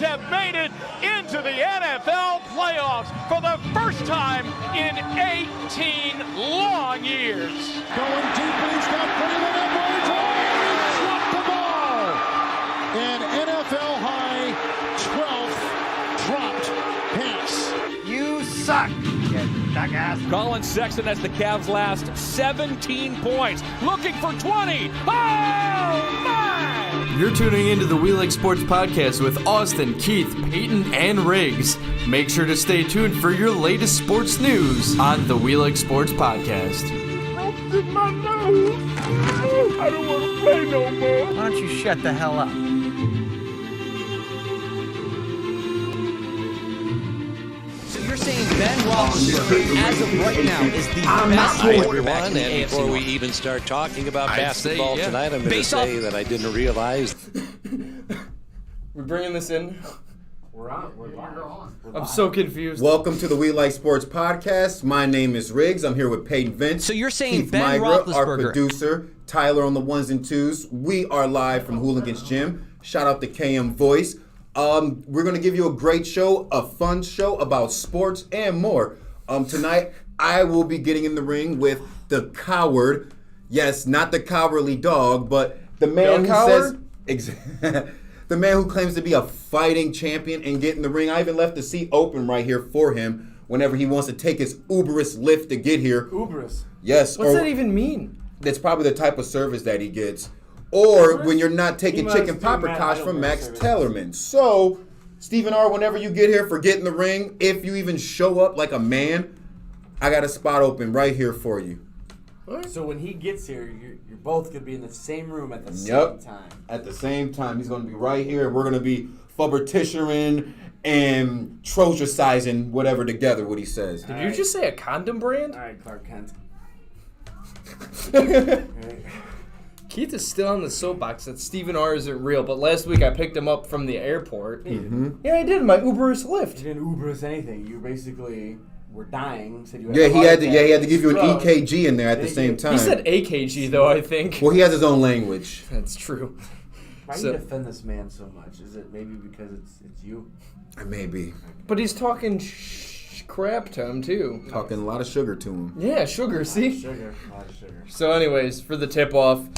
Have made it into the NFL playoffs for the first time in 18 long years. Going deep, he's got Braylon Edwards. Oh, he dropped the ball. An NFL high 12th dropped pass. You suck, you jackass. Colin Sexton as the Cavs' last 17 points, looking for 20. Oh, my! You're tuning into the We Like Sports Podcast with Austin, Keith, Peyton, and Riggs. Make sure to stay tuned for your latest sports news on the We Like Sports Podcast. Ropes in my nose. I don't want to play no more. Why don't you shut the hell up? So you're saying Ben Roethlisberger, as of right now, is the best quarterback in the AFC Before we North? even start talking about basketball tonight, I'm going to say that I didn't realize. We're bringing this in. We're on. I'm so confused. Welcome to the We Like Sports Podcast. My name is Riggs. I'm here with Peyton Vince. So you're saying Keith Ben Migra, Roethlisberger. our producer, Tyler on the ones and twos. We are live from Hooligans Gym. Shout out to KM Voice. We're going to give you a great show, a fun show about sports and more. Tonight, I will be getting in the ring with the coward. Yes, not the cowardly dog, but the man who says... The man who claims to be a fighting champion and get in the ring. I even left the seat open right here for him whenever he wants to take his Uberus lift to get here. Uberus? Yes. What's that even mean? That's probably the type of service that he gets. or when you're not taking chicken paprikash from Max Tellerman. So, Stephen R., whenever you get here for Get in the Ring, if you even show up like a man, I got a spot open right here for you. So when he gets here, you're both going to be in the same room at the same time. At the same time. He's going to be right here, and we're going to be Flubbertition and Trojan-sizing whatever together, what he says. Did you just say a condom brand? All right, Clark Kent. Keith is still on the soapbox that Stephen R. isn't real, but last week I picked him up from the airport. Mm-hmm. Yeah, I did. My Uber's Lyft. You didn't Uber us anything. You basically were dying. Said you had He had to give you an EKG in there at the same time. He said AKG, though, I think. Well, he has his own language. That's true. Why do you defend this man so much? Is it maybe because it's you? Maybe. But he's talking crap to him, too. Talking a lot of sugar to him. Yeah, sugar, see? A lot of sugar. So anyways, for the tip-off,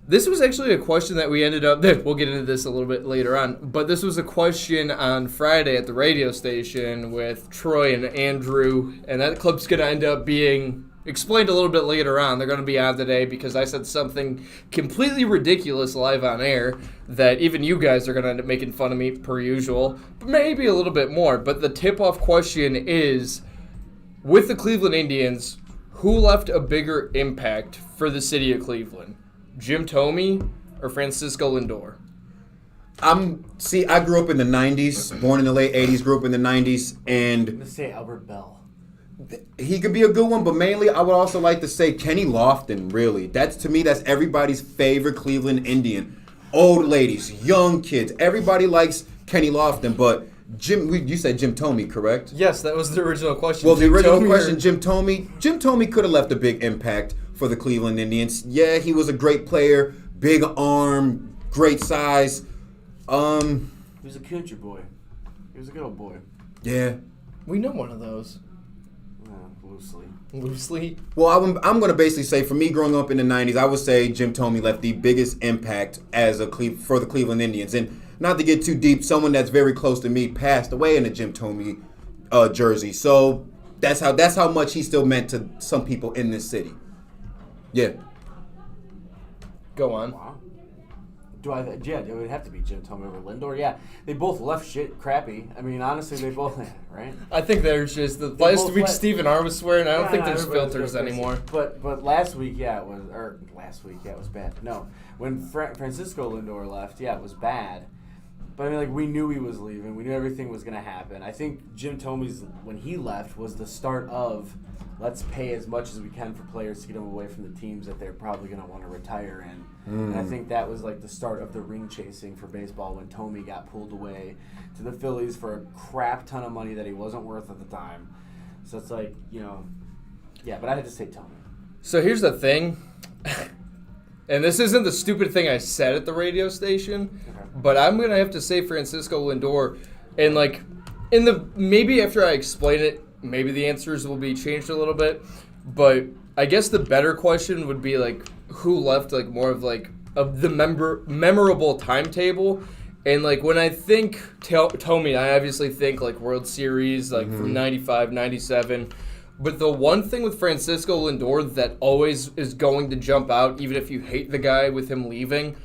this was actually a question that we ended up, we'll get into this a little bit later on, but this was a question on Friday at the radio station with Troy and Andrew, and that clip's going to end up being explained a little bit later on. They're going to be on today because I said something completely ridiculous live on air that even you guys are going to end up making fun of me per usual, but maybe a little bit more. But the tip-off question is, with the Cleveland Indians, who left a bigger impact for the city of Cleveland? Jim Thome or Francisco Lindor? I grew up in the 90s, born in the late 80s, grew up in the 90s, and I'm going to say Albert Bell. He could be a good one, but mainly I would also like to say Kenny Lofton, really. To me, that's everybody's favorite Cleveland Indian. Old ladies, young kids, everybody likes Kenny Lofton, but you said Jim Thome, correct? Yes, that was the original question. Well, the original question, Jim Thome could have left a big impact for the Cleveland Indians. Yeah, he was a great player, big arm, great size. He was a country boy. He was a good old boy. Yeah. We know one of those. Loosely. Well, I'm going to basically say, for me growing up in the 90s, I would say Jim Thome left the biggest impact for the Cleveland Indians. And not to get too deep, someone that's very close to me passed away in a Jim Thome jersey. So that's how much he still meant to some people in this city. Yeah. Go on. Wow. It would have to be Jim Thome over Lindor. Yeah, they both left shit crappy. I mean, honestly, they both, right? I think there's just last week Stephen R. was swearing. I don't think there's filters anymore. But last week, it was bad. No, when Francisco Lindor left, it was bad. But I mean, we knew he was leaving. We knew everything was going to happen. I think Jim Thome's, when he left, was the start of let's pay as much as we can for players to get them away from the teams that they're probably going to want to retire in. And I think that was the start of the ring chasing for baseball when Thome got pulled away to the Phillies for a crap ton of money that he wasn't worth at the time. So it's but I had to say Thome. So here's the thing. And this isn't the stupid thing I said at the radio station, but I'm going to have to say Francisco Lindor. And maybe after I explain it, maybe the answers will be changed a little bit. But I guess the better question would be who left more of the memorable timetable. And when I think Thome, I obviously think World Series from 95, 97. But the one thing with Francisco Lindor that always is going to jump out, even if you hate the guy with him leaving,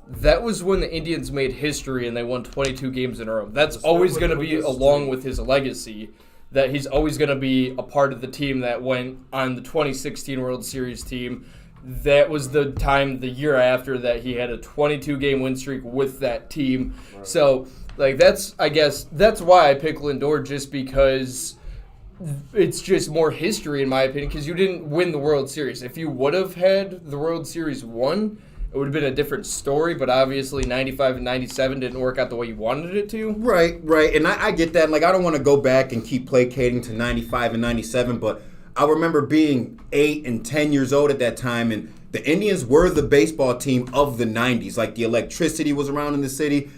that was when the Indians made history and they won 22 games in a row. That's always going to be along with his legacy, that he's always going to be a part of the team that went on the 2016 World Series team. That was the year after that he had a 22-game win streak with that team. Right. So, that's why I pick Lindor, just because it's just more history, in my opinion, because you didn't win the World Series. If you would have had the World Series won, it would have been a different story, but obviously 95 and 97 didn't work out the way you wanted it to. Right. And I get that. I don't want to go back and keep placating to 95 and 97, but I remember being 8 and 10 years old at that time, and the Indians were the baseball team of the 90s. The electricity was around in the city.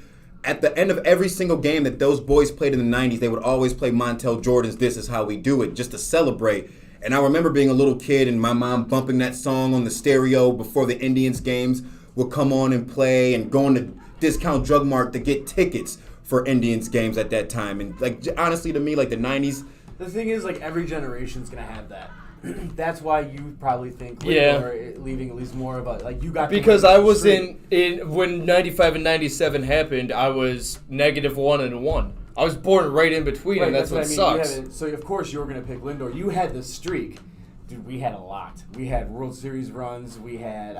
At the end of every single game that those boys played in the 90s, they would always play Montel Jordan's This Is How We Do It, just to celebrate. And I remember being a little kid and my mom bumping that song on the stereo before the Indians games would come on and play, and going to Discount Drug Mart to get tickets for Indians games at that time. And honestly, to me, the 90s. The thing is, every generation's going to have that. that's why you probably think Yeah. Lindor leaving at least more of a like you got Because to I was streak. in when 95 and 97 happened, I was -1-1. I was born right in between, and that's what I mean. sucks. So of course you were going to pick Lindor. You had the streak. Dude, we had a lot. We had World Series runs. We had,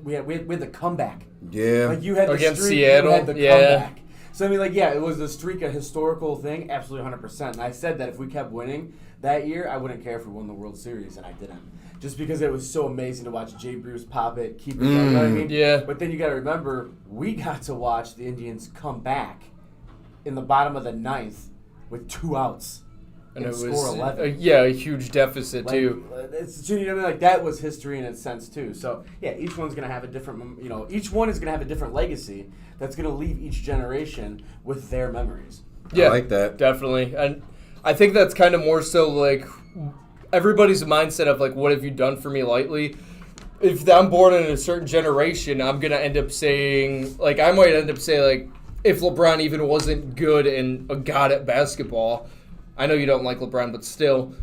we had the comeback. Yeah. Like you had the Against streak, Seattle, you had the yeah. comeback. So I mean, it was a streak, a historical thing, absolutely 100%. And I said that if we kept winning that year, I wouldn't care if we won the World Series, and I didn't. Just because it was so amazing to watch Jay Bruce pop it, keep it going. You know what I mean? Yeah. But then you got to remember, we got to watch the Indians come back in the bottom of the ninth with 2 outs. And it score was 11. a huge deficit too. It's, you know what I mean? Like that was history in its sense too. So yeah, each one's gonna have a different, each one is gonna have a different legacy that's gonna leave each generation with their memories. Yeah, I like that. Definitely. And I think that's kind of more so like everybody's mindset of like, what have you done for me lately? If I'm born in a certain generation, I'm gonna end up saying like I might end up saying like if LeBron even wasn't good and a god at basketball. I know you don't like LeBron, but still,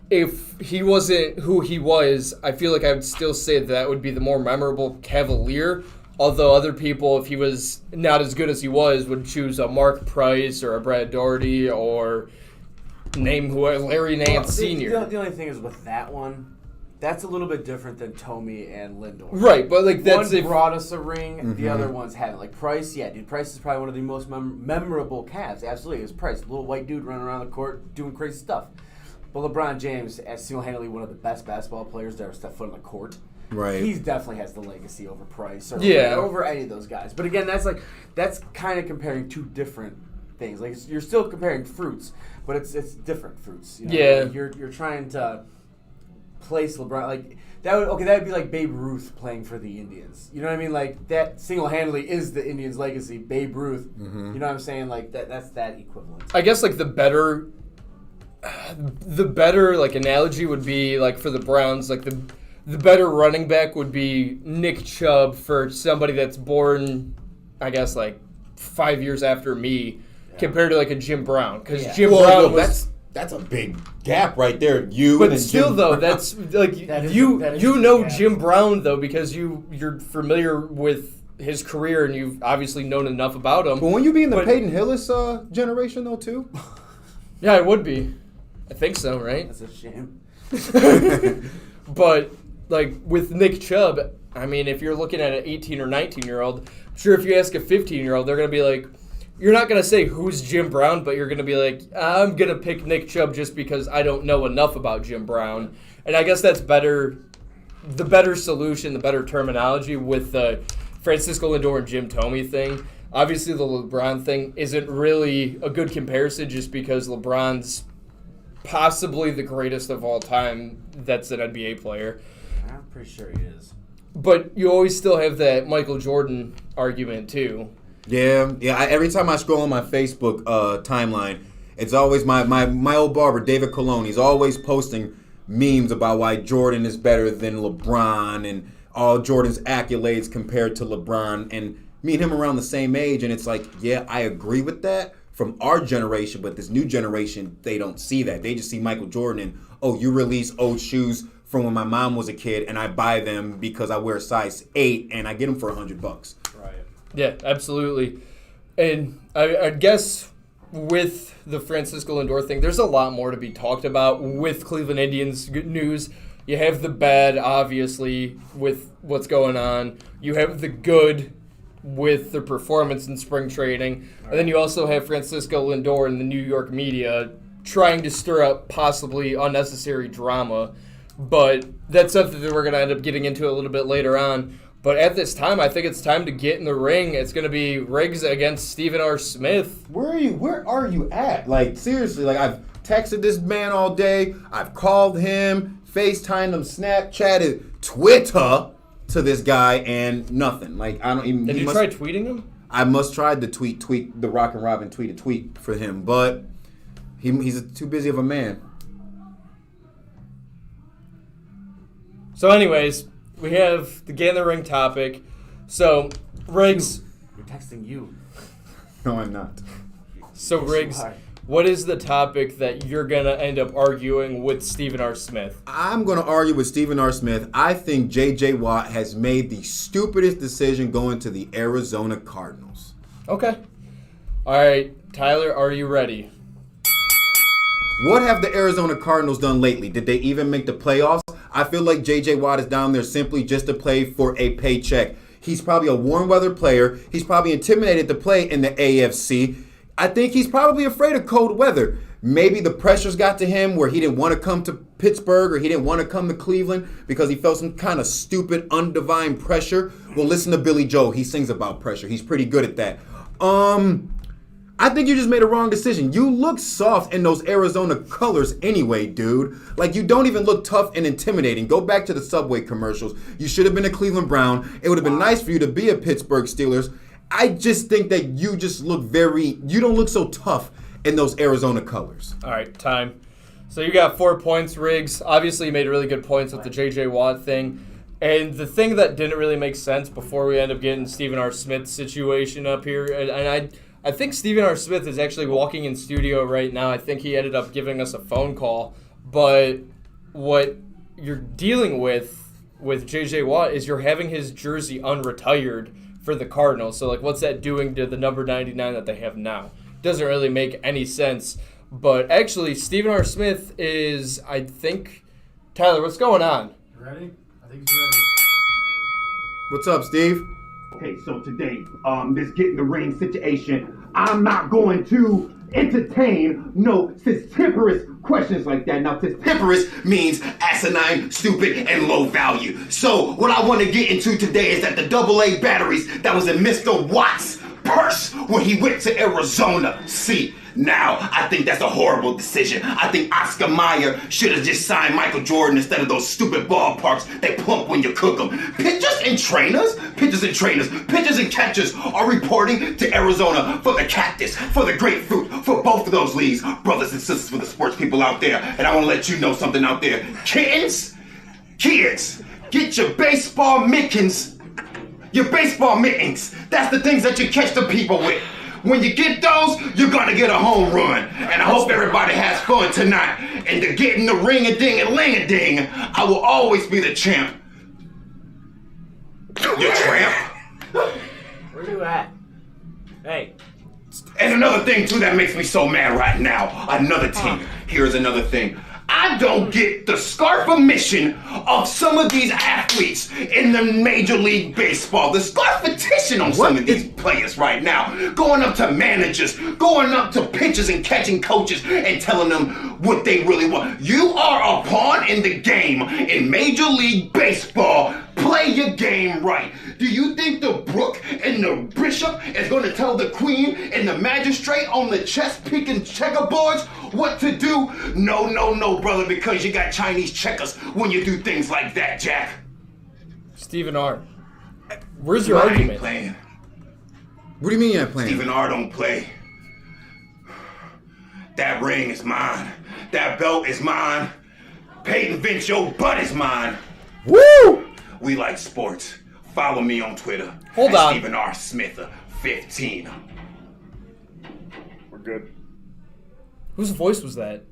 if he wasn't who he was, I feel like I would still say that would be the more memorable Cavalier. Although other people, if he was not as good as he was, would choose a Mark Price or a Brad Daugherty or name Larry Nance Sr. The only thing is with that one, that's a little bit different than Tomey and Lindor. Right, but like that's one brought us a ring, the other ones haven't. Like Price, yeah, dude, Price is probably one of the most memorable Cavs. Absolutely, it was Price, little white dude running around the court doing crazy stuff. But LeBron James, as single-handedly one of the best basketball players to ever step foot on the court, Right. he definitely has the legacy over Price or Yeah. over any of those guys. But again, that's kind of comparing two different things. Like you're still comparing fruits, but it's different fruits. You know? Yeah. Like, you're trying to place LeBron like that would be like Babe Ruth playing for the Indians. You know what I mean? Like that single-handedly is the Indians' legacy. Babe Ruth. You know what I'm saying? Like that's that equivalent. I guess like the better like analogy would be like for the Browns, like the better running back would be Nick Chubb for somebody that's born, I guess like 5 years after me, compared to like a Jim Brown, because Jim Brown was. That's a big gap right there. You, But and still, Jim though, Brown. that's like That is you a know gap. Jim Brown though because you're familiar with his career and you've obviously known enough about him. But won't you be in the Peyton Hillis generation though too? Yeah, it would be. I think so, right? That's a shame. But like with Nick Chubb, I mean, if you're looking at an 18 or 19-year-old, I'm sure if you ask a 15-year-old, they're gonna be like, you're not gonna say who's Jim Brown, but you're gonna be like, I'm gonna pick Nick Chubb just because I don't know enough about Jim Brown. And I guess that's better. The better solution, the better terminology with the Francisco Lindor and Jim Tomey thing. Obviously, the LeBron thing isn't really a good comparison just because LeBron's possibly the greatest of all time that's an NBA player. I'm pretty sure he is. But you always still have that Michael Jordan argument, too. Yeah. Every time I scroll on my Facebook timeline, it's always my old barber, David Colon. He's always posting memes about why Jordan is better than LeBron and all Jordan's accolades compared to LeBron. And me and him around the same age, and it's like, yeah, I agree with that from our generation, but this new generation, they don't see that. They just see Michael Jordan and, oh, you release old shoes from when my mom was a kid, and I buy them because I wear a size 8, and I get them for $100. Right. Yeah, absolutely. And I guess with the Francisco Lindor thing, there's a lot more to be talked about with Cleveland Indians news. You have the bad, obviously, with what's going on. You have the good with their performance in spring training. And then you also have Francisco Lindor and the New York media trying to stir up possibly unnecessary drama. But that's something that we're going to end up getting into a little bit later on. But at this time, I think it's time to get in the ring. It's going to be Riggs against Stephen R. Smith. Where are you at? Like, seriously, like, I've texted this man all day. I've called him, FaceTimed him, Snapchatted, Twitter to this guy, and nothing. Like, I don't even... Did you try tweeting him? I must try to tweet the Rock and Robin tweet for him, but he's too busy of a man. So anyways, we have the Get in the Ring topic. So, Riggs... You're texting you. No, I'm not. So, Riggs, Why? what is the topic that you're going to end up arguing with Stephen R. Smith? I'm going to argue with Stephen R. Smith. I think J.J. Watt has made the stupidest decision going to the Arizona Cardinals. Okay. All right, Tyler, are you ready? What have the Arizona Cardinals done lately? Did they even make the playoffs? I feel like J.J. Watt is down there simply just to play for a paycheck. He's probably a warm weather player. He's probably intimidated to play in the AFC. I think he's probably afraid of cold weather. Maybe the pressures got to him where he didn't want to come to Pittsburgh or he didn't want to come to Cleveland because he felt some kind of stupid, undivine pressure. Well, listen to Billy Joel. He sings about pressure. He's pretty good at that. I think you just made a wrong decision. You look soft in those Arizona colors anyway, dude. Like, you don't even look tough and intimidating. Go back to the Subway commercials. You should have been a Cleveland Brown. It would have been nice for you to be a Pittsburgh Steelers. I just think that you just look you don't look so tough in those Arizona colors. All right, time. So you got 4 points, Riggs. Obviously, you made really good points with the J.J. Watt thing. And the thing that didn't really make sense before we end up getting Stephen R. Smith's situation up here, and I think Stephen R. Smith is actually walking in studio right now. I think he ended up giving us a phone call. But what you're dealing with J.J. Watt is you're having his jersey unretired for the Cardinals. So, like, what's that doing to the number 99 that they have now? Doesn't really make any sense. But actually, Stephen R. Smith is, I think, Tyler, what's going on? You ready? I think he's ready. What's up, Steve? Okay, so today, this get in the ring situation, I'm not going to entertain no vociferous questions like that. Now, vociferous means asinine, stupid, and low value. So, what I want to get into today is that the AA batteries that was in Mr. Watt's purse when he went to Arizona. See, now, I think that's a horrible decision. I think Oscar Mayer should have just signed Michael Jordan instead of those stupid ballparks that plump when you cook them. Pitchers and catchers are reporting to Arizona for the cactus, for the grapefruit, for both of those leagues. Brothers and sisters, for the sports people out there. And I want to let you know something out there. Kids, get your baseball mittens. Your baseball mittens. That's the things that you catch the people with. When you get those, you're gonna get a home run. And I hope everybody has fun tonight. And to get in the ring-a-ding and ling-a-ding, I will always be the champ. You tramp. Where you at? Hey. And another thing, too, that makes me so mad right now. Another thing. Here's another thing. I don't get the scarification of some of these athletes in the Major League Baseball. The scarification on some of these players right now. Going up to managers, going up to pitchers and catching coaches and telling them what they really want. You are a pawn in the game in Major League Baseball. Play your game right. Do you think the Brook and the Bishop is going to tell the Queen and the Magistrate on the chess-picking checkerboards what to do? No, brother, because you got Chinese checkers when you do things like that, Jack. Stephen R. Where's your argument? I ain't playing. What do you mean you're not playing? Stephen R. don't play. That ring is mine. That belt is mine. Peyton Vince, your butt is mine. Woo! We like sports. Follow me on Twitter. Hold on. Stephen R. Smith, 15. We're good. Whose voice was that?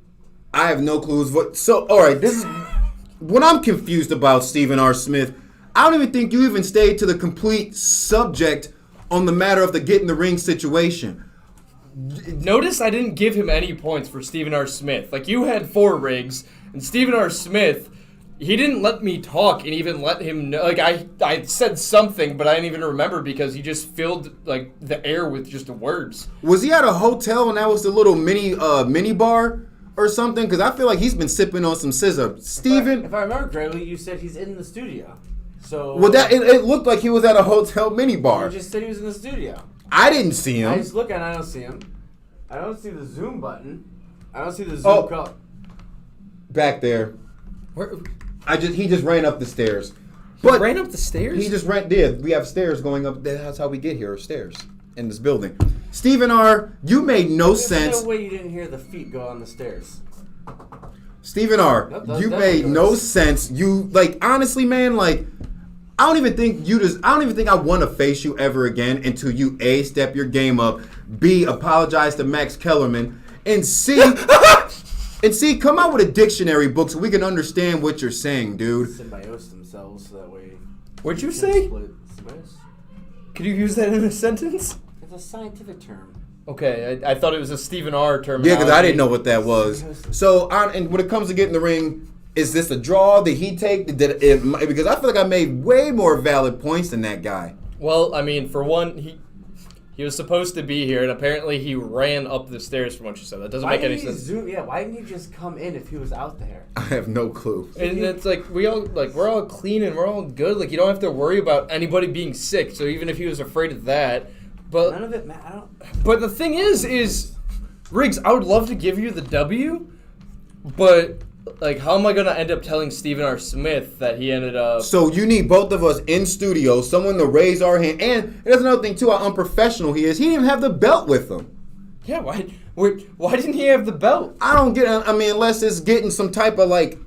I have no clues. So, all right, this is what I'm confused about, Stephen R. Smith. I don't even think you even stayed to the complete subject on the matter of the get in the ring situation. Notice I didn't give him any points for Stephen R. Smith. Like, you had 4 Riggs, and Stephen R. Smith, he didn't let me talk and even let him know. Like, I said something, but I didn't even remember because he just filled, like, the air with just words. Was he at a hotel and that was the little mini bar or something? Because I feel like he's been sipping on some scissor. Stephen? If I remember correctly, you said he's in the studio. So. Well, it looked like he was at a hotel mini bar. You just said he was in the studio. I didn't see him. I just look and I don't see him. I don't see the Zoom button. I don't see the Zoom color. Back there. Where? He just ran up the stairs. He ran up the stairs? He just ran. Yeah, we have stairs going up. That's how we get here, stairs in this building. Stephen R., you made no sense. There's no way you didn't hear the feet go on the stairs. Stephen R., you made no sense. You, like, honestly, man, like, I don't even think I want to face you ever again until you A, step your game up, B, apologize to Max Kellerman, and see, come out with a dictionary book so we can understand what you're saying, dude. Symbiote themselves so that way. What'd you say? Symbiote? Could you use that in a sentence? It's a scientific term. Okay, I thought it was a Stephen R. term. Yeah, because I didn't know what that was. So, and when it comes to getting the ring, is this a draw? Did he take? Because I feel like I made way more valid points than that guy. Well, I mean, for one, he was supposed to be here, and apparently he ran up the stairs from what you said. That doesn't make any sense. Why didn't he just come in if he was out there? I have no clue. And it's like we're all clean and we're all good. Like you don't have to worry about anybody being sick. So even if he was afraid of that, but none of it. I don't. But the thing is, Riggs, I would love to give you the W, but like, how am I gonna end up telling Stephen R. Smith that he ended up? So you need both of us in studio, someone to raise our hand, and there's another thing too, how unprofessional he is. He didn't even have the belt with him. Yeah, why didn't he have the belt? I don't get. I mean, unless it's getting some type of like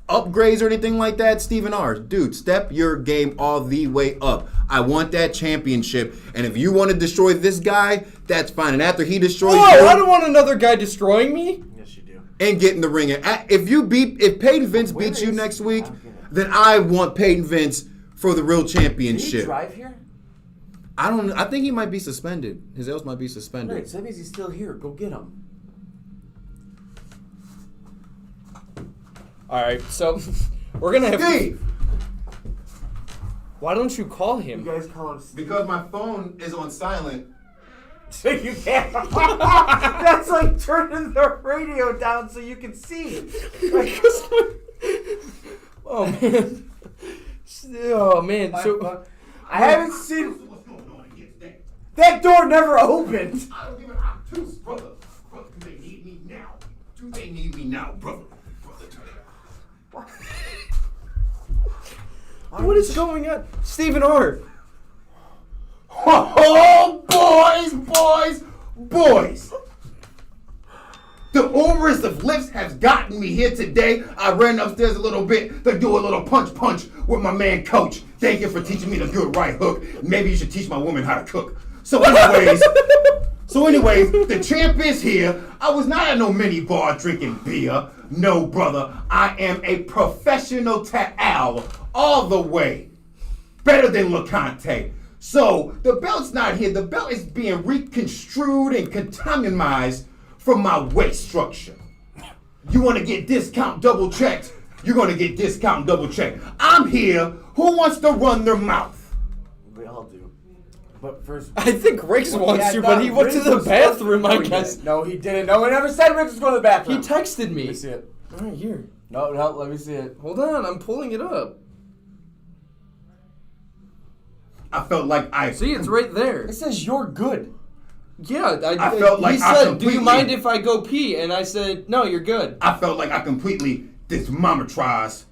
upgrades or anything like that. Stephen R. Dude, step your game all the way up. I want that championship, and if you want to destroy this guy, that's fine. And after he destroys you, I don't want another guy destroying me. Yes, you do. And get in the ring. If Peyton Vince beats you next week, then I want Peyton Vince for the real championship. Did he drive here? I don't know. I think he might be suspended. His else might be suspended. Right, so that means he's still here. Go get him. All right, so we're gonna have. Steve! Why don't you call him? You guys call him Steve. Because my phone is on silent. So you can't. That's like turning the radio down so you can see. Oh man. Oh man. So I haven't seen. What's going on in here today? That door never opened. I don't give an obtuse, brother. Brother, do they need me now? Do they need me now, brother? Brother, do they? what is going on, Stephen R.? Oh, boys! The onerous of lifts has gotten me here today. I ran upstairs a little bit to do a little punch with my man Coach. Thank you for teaching me the good right hook. Maybe you should teach my woman how to cook. So anyways, the champ is here. I was not at no mini bar drinking beer. No, brother. I am a professional ta'al all the way. Better than LeConte. So the belt's not here. The belt is being reconstrued and contaminated from my waist structure. You want to get discount double checked? You're going to get discount double checked. I'm here. Who wants to run their mouth? We all do. But first, I think Riggs wants to, but he went to the bathroom, I guess. No, he didn't. No, he never said Riggs was going to the bathroom. He texted me. Let me see it. All right, here. No, let me see it. Hold on, I'm pulling it up. I felt like I... See, it's right there. It says you're good. Yeah, I felt like he I said, completely... do you mind if I go pee? And I said, no, you're good. I felt like I completely dismometrized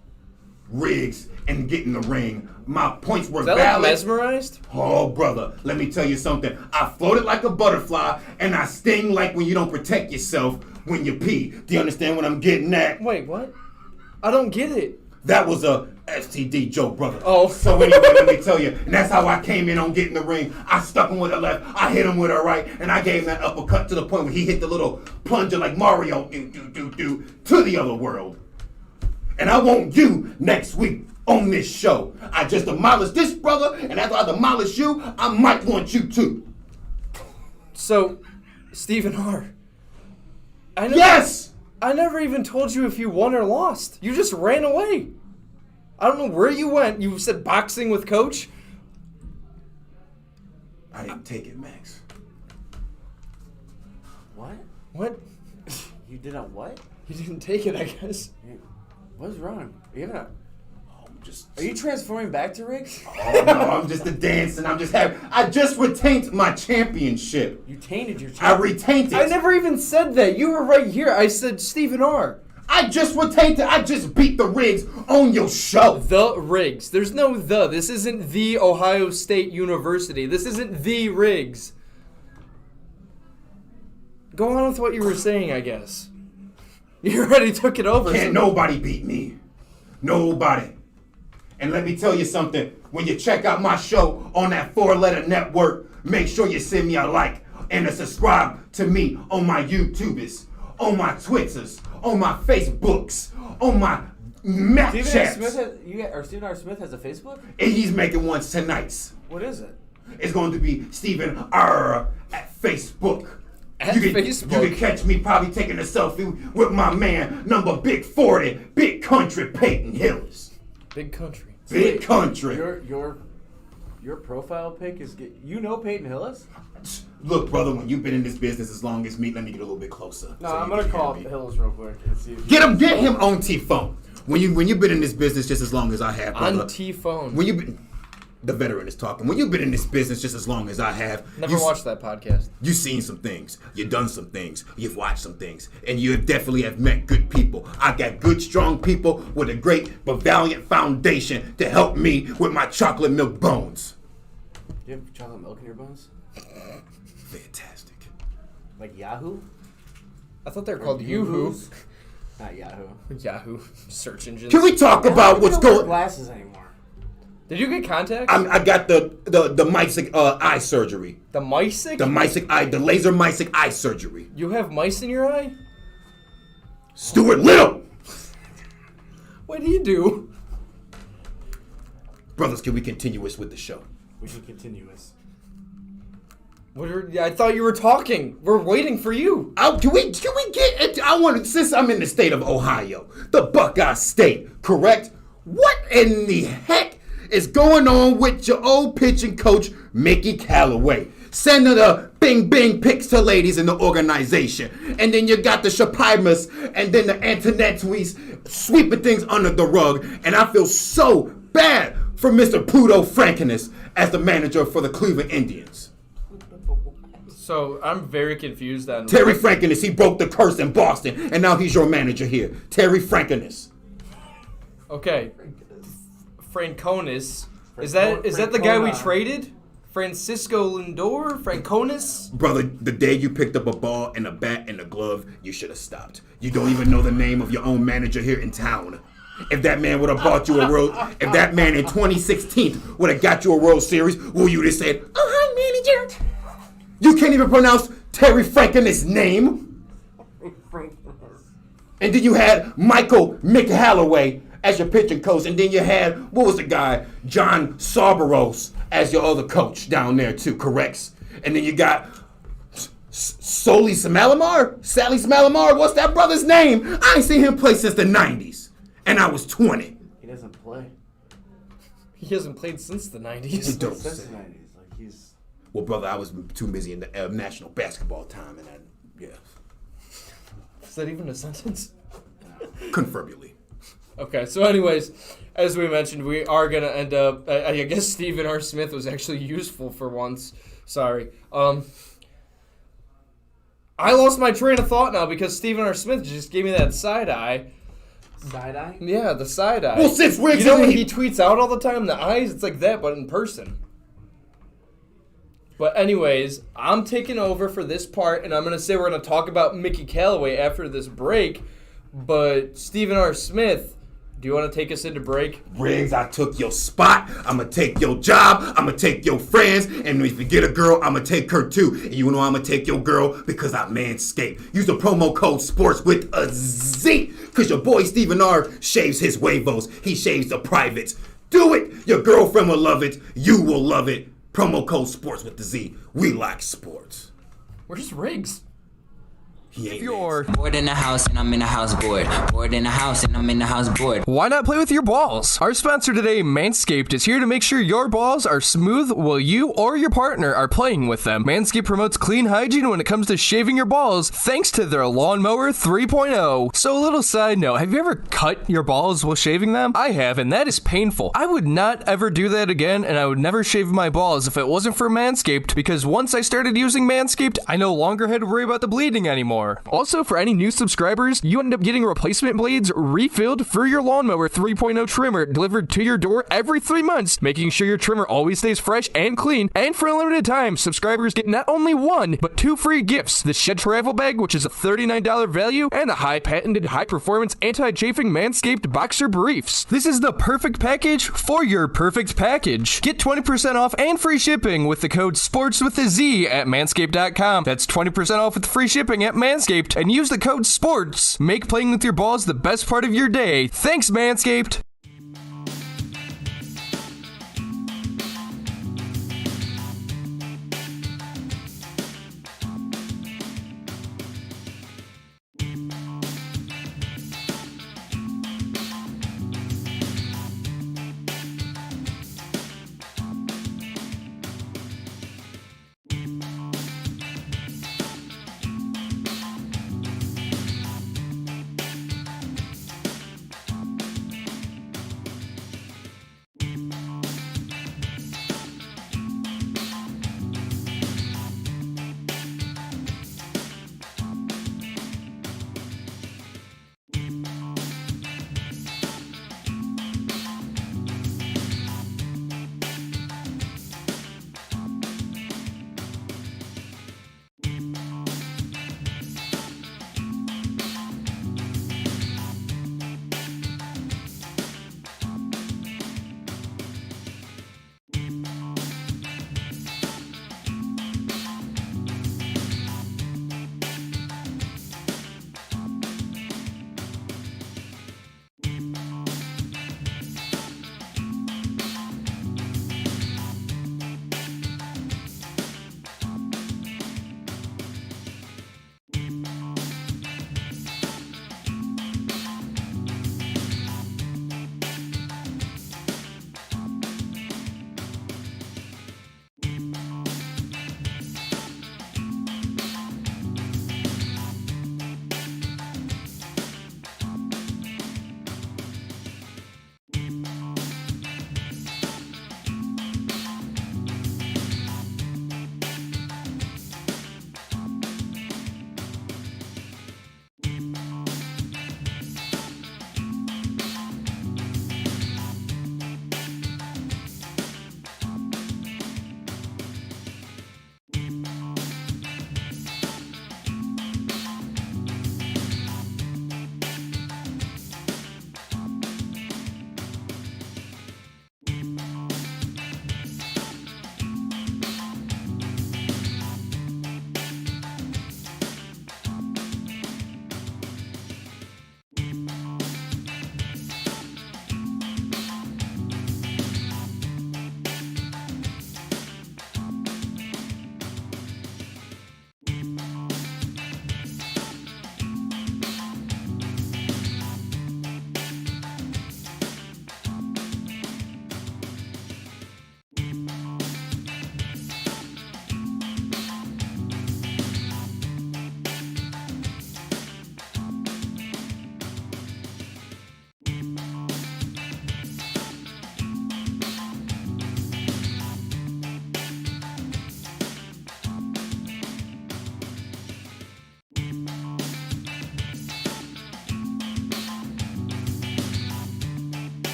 Riggs and get in the ring. My points were Is that valid. like mesmerized? Oh, brother, let me tell you something. I floated like a butterfly, and I sting like when you don't protect yourself when you pee. Do you understand what I'm getting at? Wait, what? I don't get it. That was a STD joke, brother. Oh. So anyway, let me tell you, and that's how I came in on getting the ring. I stuck him with a left, I hit him with a right, and I gave him that uppercut to the point where he hit the little plunger like Mario, to the other world. And I want you next week on this show. I just demolished this brother, and after I demolish you, I might want you too. So, Stephen R. Yes! I never even told you if you won or lost. You just ran away. I don't know where you went. You said boxing with Coach. I didn't take it, Max. What? What? You did a what? You didn't take it, I guess. What's wrong? Just... Are you transforming back to Riggs? Oh, no, I'm just a dancing. I'm just happy. I just retained my championship. You tainted your I retained it. I never even said that. You were right here. I said Stephen R. I just retained it. I just beat the Riggs on your show. The Riggs. There's no the. This isn't the Ohio State University. This isn't the Riggs. Go on with what you were saying, I guess. You already took it over. Can't nobody beat me. Nobody. And let me tell you something. When you check out my show on that 4-letter network, make sure you send me a like, and to subscribe to me on my YouTubers, on my Twitters, on my Facebooks, on my Snapchats. Stephen R. Smith has a Facebook? And he's making one tonight. What is it? It's going to be Stephen R. at Facebook. Facebook. You can catch me probably taking a selfie with my man, number Big 40, Big Country Peyton Hillis. Big country. Big Country. Your profile pic is you know Peyton Hillis? Look, brother, when you've been in this business as long as me, let me get a little bit closer. No, so I'm gonna call Hillis real quick and see if Get him on T-phone. When you've been in this business just as long as I have, brother. On T-phone. When you've been, the veteran is talking. When you've been in this business just as long as I have, Never watched that podcast. You've seen some things. You've done some things. You've watched some things. And you definitely have met good people. I got good, strong people with a great but valiant foundation to help me with my chocolate milk bones. Do you have chocolate milk in your bones? Fantastic. Like Yahoo? I thought they were called Yoo-Hoo. Not Yahoo. Yahoo search engines. Can we talk about what's I don't wear going? glasses anymore. Did you get contacts? I got the MISIC eye surgery. The MISIC? The MISIC eye, the laser MISIC eye surgery. You have mice in your eye? Stuart Little. What do you do? Brothers, can we continue with the show? We can continue this. I thought you were talking. We're waiting for you. Can we get it? Since I'm in the state of Ohio, the Buckeye State, correct? What in the heck is going on with your old pitching coach, Mickey Callaway? Sending the bing pics to ladies in the organization. And then you got the Shapimas and then the Antonettes sweeping things under the rug. And I feel so bad for Mr. Pluto Frankinus as the manager for the Cleveland Indians. So I'm very confused on Terry Frankinus, he broke the curse in Boston, and now he's your manager here. Terry Frankinus. Okay. Franconis. Is that the guy we traded? Francisco Lindor? Franconis? Brother, the day you picked up a ball and a bat and a glove, you should have stopped. You don't even know the name of your own manager here in town. If that man would have bought you if that man in 2016 would have got you a World Series, will you just said, "Oh, hi, manager"? You can't even pronounce Terry Frankinus' name. And then you had Michael McHalloway as your pitching coach, and then you had, what was the guy? John Sarbaros as your other coach down there too, correct? And then you got Sally Smalamar, what's that brother's name? I ain't seen him play since the 90s, and I was 20. He doesn't play. He hasn't played since the 90s. Since the 90s. Like, he's... Well, brother, I was too busy in the national basketball time, and yeah. Is that even a sentence? Conferably. Okay, so anyways, as we mentioned, we are going to end up, I guess Stephen R. Smith was actually useful for once. Sorry. I lost my train of thought now because Stephen R. Smith just gave me that side eye. Side eye? Yeah, the side eye. Well, since Riggs... You know when he tweets out all the time, the eyes, it's like that, but in person. But anyways, I'm taking over for this part, and I'm going to say we're going to talk about Mickey Callaway after this break. But Stephen R. Smith, do you want to take us into break? Riggs, I took your spot. I'm going to take your job. I'm going to take your friends. And if you get a girl, I'm going to take her too. And you know I'm going to take your girl because I manscaped. Use the promo code SPORTS with a Z. Because your boy Stephen R. shaves his huevos. He shaves the privates. Do it. Your girlfriend will love it. You will love it. Promo code SPORTS with the Z. We like sports. Where's Riggs? If you're bored in the house and I'm in the house bored. Bored in the house and I'm in the house bored. Why not play with your balls? Our sponsor today, Manscaped, is here to make sure your balls are smooth while you or your partner are playing with them. Manscaped promotes clean hygiene when it comes to shaving your balls thanks to their Lawnmower 3.0. So a little side note, have you ever cut your balls while shaving them? I have, and that is painful. I would not ever do that again, and I would never shave my balls if it wasn't for Manscaped, because once I started using Manscaped, I no longer had to worry about the bleeding anymore. more. Also, for any new subscribers, you end up getting replacement blades refilled for your lawnmower 3.0 trimmer delivered to your door every 3 months, making sure your trimmer always stays fresh and clean. And for a limited time, subscribers get not only 1, but 2 free gifts: the Shed Travel Bag, which is a $39 value, and the patented high-performance anti-chafing Manscaped Boxer Briefs. This is the perfect package for your perfect package. Get 20% off and free shipping with the code SPORTSWITHAZ at manscaped.com. That's 20% off with free shipping at Manscaped, and use the code SPORTS. Make playing with your balls the best part of your day. Thanks, Manscaped.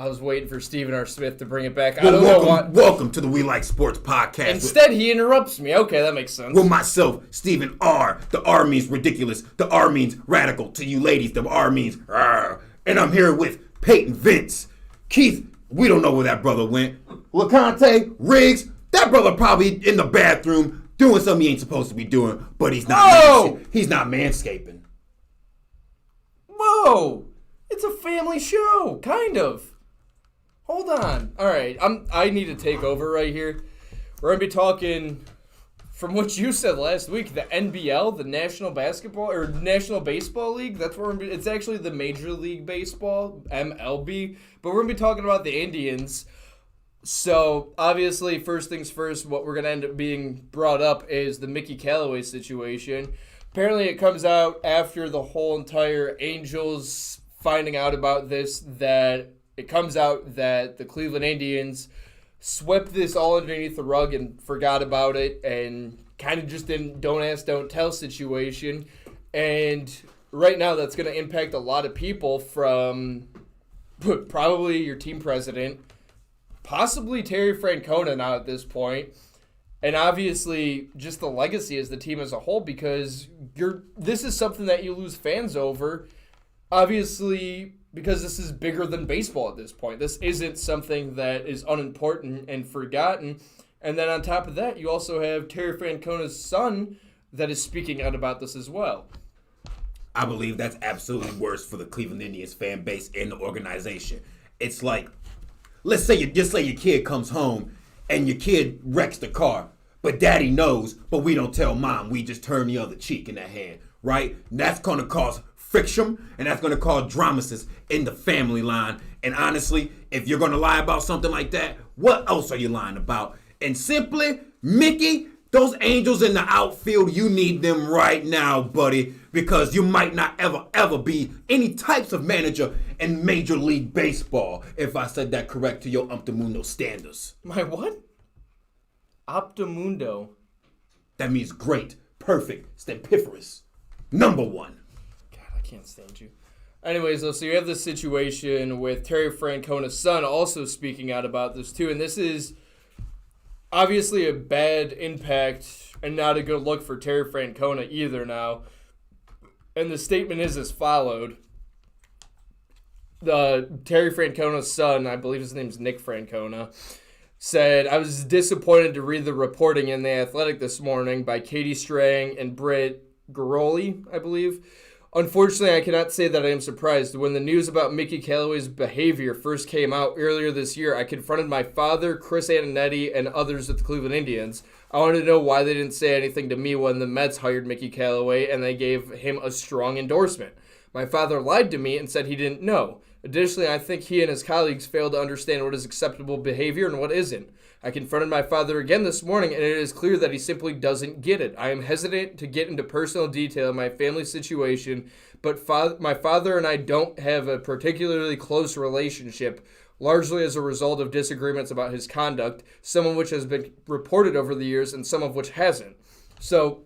I was waiting for Stephen R. Smith to bring it back. I don't know why. Welcome to the We Like Sports podcast. Instead, he interrupts me. Okay, that makes sense. With myself, Stephen R. The R means ridiculous. The R means radical. To you ladies, the R means rrr. And I'm here with Peyton Vince. Keith, we don't know where that brother went. LeConte, Riggs, that brother probably in the bathroom doing something he ain't supposed to be doing, but he's not. He's not manscaping. Whoa! It's a family show, kind of. Hold on. All right, I need to take over right here. We're gonna be talking, from what you said last week, the NBL, the National Baseball League. That's where it's actually the Major League Baseball, MLB. But we're gonna be talking about the Indians. So obviously, first things first, what we're gonna end up being brought up is the Mickey Callaway situation. Apparently, it comes out after the whole entire Angels finding out about this that. It comes out that the Cleveland Indians swept this all underneath the rug and forgot about it and kind of just didn't don't ask, don't tell situation. And right now that's going to impact a lot of people, from probably your team president, possibly Terry Francona now at this point, and obviously just the legacy as the team as a whole, because this is something that you lose fans over, obviously, because this is bigger than baseball at this point. This isn't something that is unimportant and forgotten. And then on top of that, you also have Terry Francona's son that is speaking out about this as well. I believe that's absolutely worse for the Cleveland Indians fan base and the organization. It's like, let's say your kid comes home and your kid wrecks the car, but daddy knows, but we don't tell mom. We just turn the other cheek in that hand, right? And that's going to cause friction, and that's going to cause dramas in the family line. And honestly, if you're going to lie about something like that, what else are you lying about? And simply, Mickey, those Angels in the outfield, you need them right now, buddy, because you might not ever be any types of manager in Major League Baseball, if I said that correct to your Optimundo standards. My what? Optimundo. That means great, perfect, stampiferous, number one. Can't stand you. Anyways, though, so you have this situation with Terry Francona's son also speaking out about this too, and this is obviously a bad impact and not a good look for Terry Francona either now. And the statement is as followed. Terry Francona's son, I believe his name's Nick Francona, said, "I was disappointed to read the reporting in The Athletic this morning by Katie Strang and Britt Garoli, I believe. Unfortunately, I cannot say that I am surprised. When the news about Mickey Callaway's behavior first came out earlier this year, I confronted my father, Chris Antonetti, and others at the Cleveland Indians. I wanted to know why they didn't say anything to me when the Mets hired Mickey Callaway and they gave him a strong endorsement. My father lied to me and said he didn't know. Additionally, I think he and his colleagues failed to understand what is acceptable behavior and what isn't. I confronted my father again this morning, and it is clear that he simply doesn't get it. I am hesitant to get into personal detail in my family situation, but my father and I don't have a particularly close relationship, largely as a result of disagreements about his conduct, some of which has been reported over the years and some of which hasn't." So,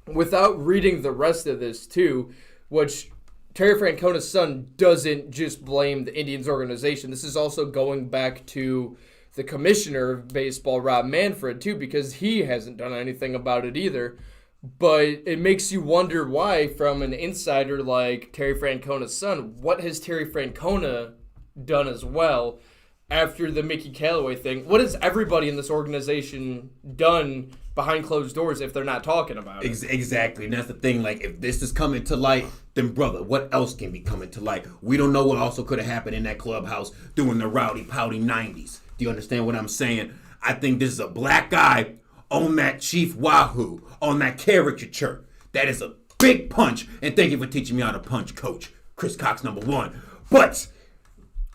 without reading the rest of this too, which Terry Francona's son doesn't just blame the Indians organization. This is also going back to the commissioner of baseball, Rob Manfred, too, because he hasn't done anything about it either. But it makes you wonder why, from an insider like Terry Francona's son, what has Terry Francona done as well after the Mickey Callaway thing? What has everybody in this organization done behind closed doors if they're not talking about it? Exactly, and that's the thing. Like, if this is coming to light, then brother, what else can be coming to light? We don't know what also could have happened in that clubhouse during the rowdy, pouty 90s. Do you understand what I'm saying? I think this is a black eye on that Chief Wahoo, on that caricature. That is a big punch, and thank you for teaching me how to punch, Coach Chris Cox, number one. But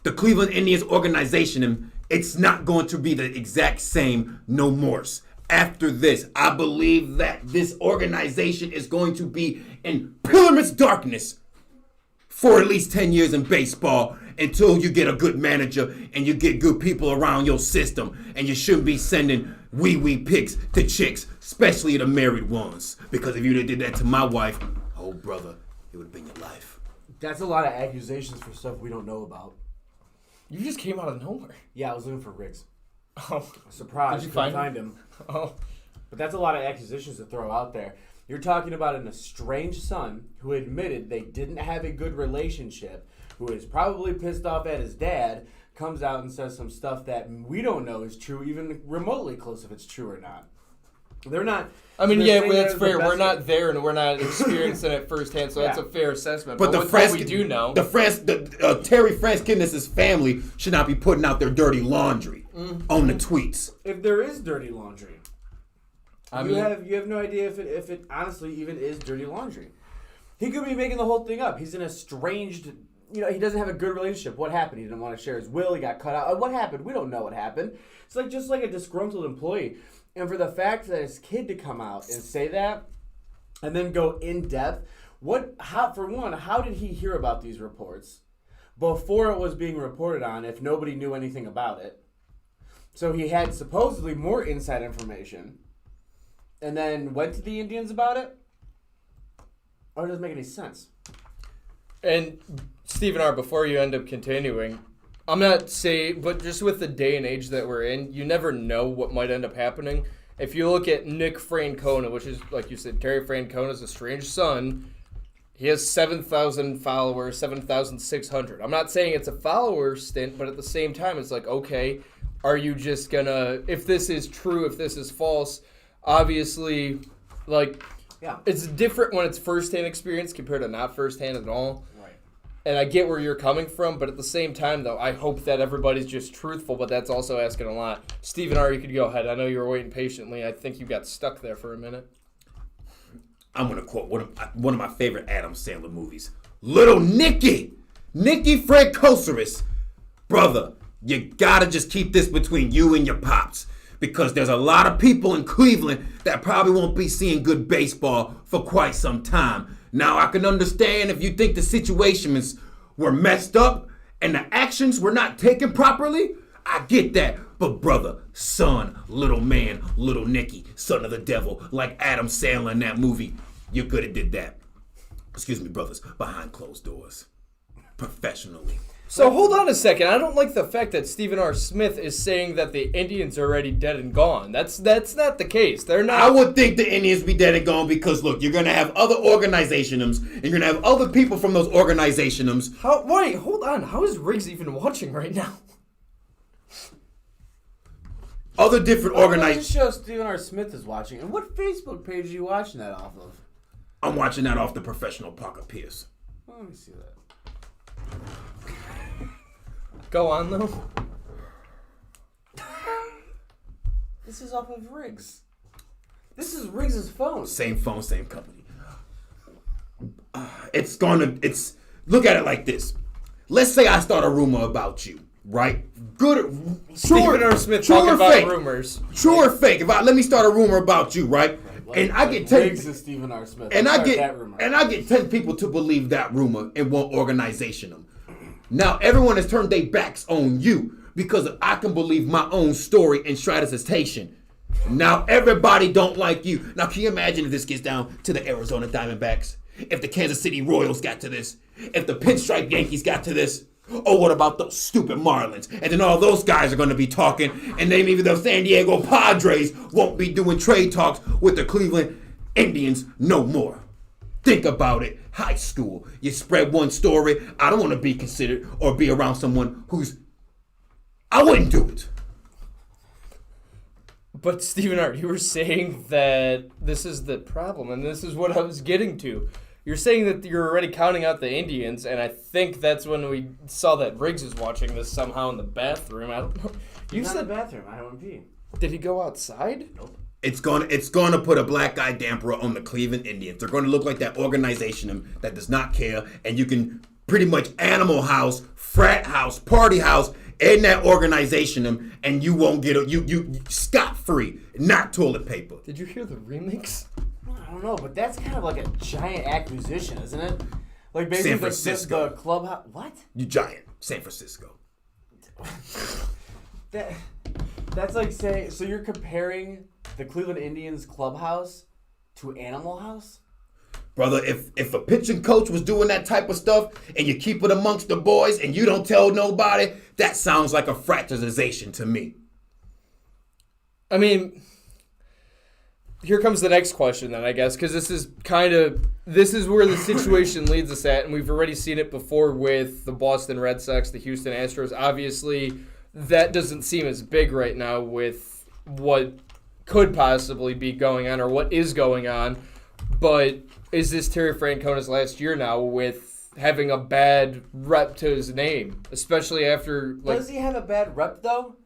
the Cleveland Indians organization, it's not going to be the exact same no more. After this, I believe that this organization is going to be in pillar's darkness for at least 10 years in baseball, until you get a good manager and you get good people around your system, and you shouldn't be sending wee pics to chicks, especially the married ones, because if you did that to my wife, oh brother, it would have been your life. That's a lot of accusations for stuff we don't know about. You just came out of nowhere. Yeah, I was looking for Riggs. Oh. Surprise. Did you Couldn't find him? Oh. But that's a lot of accusations to throw out there. You're talking about an estranged son who admitted they didn't have a good relationship, who is probably pissed off at his dad, comes out and says some stuff that we don't know is true, even remotely close if it's true or not. They're not. I mean, they're yeah, that's fair. We're best- not there and we're not experiencing it firsthand, so that's Yeah. a fair assessment. But the with France, what we do know, Terry Franskidness' family should not be putting out their dirty laundry on the tweets. If there is dirty laundry, I you mean, have no idea if it honestly even is dirty laundry. He could be making the whole thing up. He's an estranged. He doesn't have a good relationship. What happened? He didn't want to share his will. He got cut out. What happened? We don't know what happened. It's just like a disgruntled employee. And for the fact that his kid to come out and say that, and then go in depth, how did he hear about these reports before it was being reported on? If nobody knew anything about it, so he had supposedly more inside information, and then went to the Indians about it. Or it doesn't make any sense. and Stephen R., before you end up continuing, I'm not saying, but just with the day and age that we're in, you never know what might end up happening. If you look at Nick Francona, which is, like you said, Terry Francona's estranged son, he has 7,000 followers, 7,600. I'm not saying it's a follower stint, but at the same time, it's like, okay, are you just gonna, if this is true, if this is false, obviously, it's different when it's firsthand experience compared to not firsthand at all. And I get where you're coming from, but at the same time, though, I hope that everybody's just truthful, but that's also asking a lot. Stephen R., you could go ahead. I know you were waiting patiently. I think you got stuck there for a minute. I'm going to quote one of my favorite Adam Sandler movies. Little Nicky Francosaurus. Brother, you got to just keep this between you and your pops, because there's a lot of people in Cleveland that probably won't be seeing good baseball for quite some time. Now, I can understand if you think the situations were messed up and the actions were not taken properly. I get that. But brother, son, little man, little Nicky, son of the devil, like Adam Sandler in that movie, you could have did that. Excuse me, brothers, behind closed doors. Professionally. So hold on a second. I don't like the fact that Stephen R. Smith is saying that the Indians are already dead and gone. That's not the case. They're not. I would think the Indians be dead and gone because, look, you're going to have other organizations, and you're going to have other people from those organizations. Wait, hold on. How is Riggs even watching right now? Other different organizations. Show Stephen R. Smith is watching. And what Facebook page are you watching that off of? I'm watching that off the Professional Parker Pierce. Well, let me see that. Go on, though. This is off of Riggs. This is Riggs' phone. Same phone, same company. Look at it like this. Let's say I start a rumor about you, right? Good. Stephen R. Smith talking about rumors. True or fake? Let me start a rumor about you, right? And I get 10. Riggs is Stephen R. Smith. And I get 10 people to believe that rumor in one organization. Now everyone has turned their backs on you because I can believe my own story and strategization. Now everybody don't like you. Now can you imagine if this gets down to the Arizona Diamondbacks? If the Kansas City Royals got to this? If the Pinstripe Yankees got to this? Oh, what about those stupid Marlins? And then all those guys are going to be talking, and then maybe the San Diego Padres won't be doing trade talks with the Cleveland Indians no more. Think about it. High school. You spread one story. I don't want to be considered or be around someone I wouldn't do it. But Stephen R., you were saying that this is the problem, and this is what I was getting to. You're saying that you're already counting out the Indians, and I think that's when we saw that Riggs is watching this somehow in the bathroom. I don't know. You said the bathroom. I don't pee. Did he go outside? Nope. It's gonna put a black eye damper on the Cleveland Indians. They're gonna look like that organization that does not care, and you can pretty much Animal House, frat house, party house in that organization, and you won't get you scot free, not toilet paper. Did you hear the remix? I don't know, but that's kind of like a giant acquisition, isn't it? Like basically San Francisco. the clubhouse. What? You giant San Francisco. That's like saying, so you're comparing the Cleveland Indians clubhouse to Animal House? Brother, if a pitching coach was doing that type of stuff and you keep it amongst the boys and you don't tell nobody, that sounds like a fraternization to me. I mean, here comes the next question then, I guess, because this is where the situation leads us at, and we've already seen it before with the Boston Red Sox, the Houston Astros. Obviously, that doesn't seem as big right now with what could possibly be going on or what is going on, but is this Terry Francona's last year now with having a bad rep to his name, especially after Does he have a bad rep though?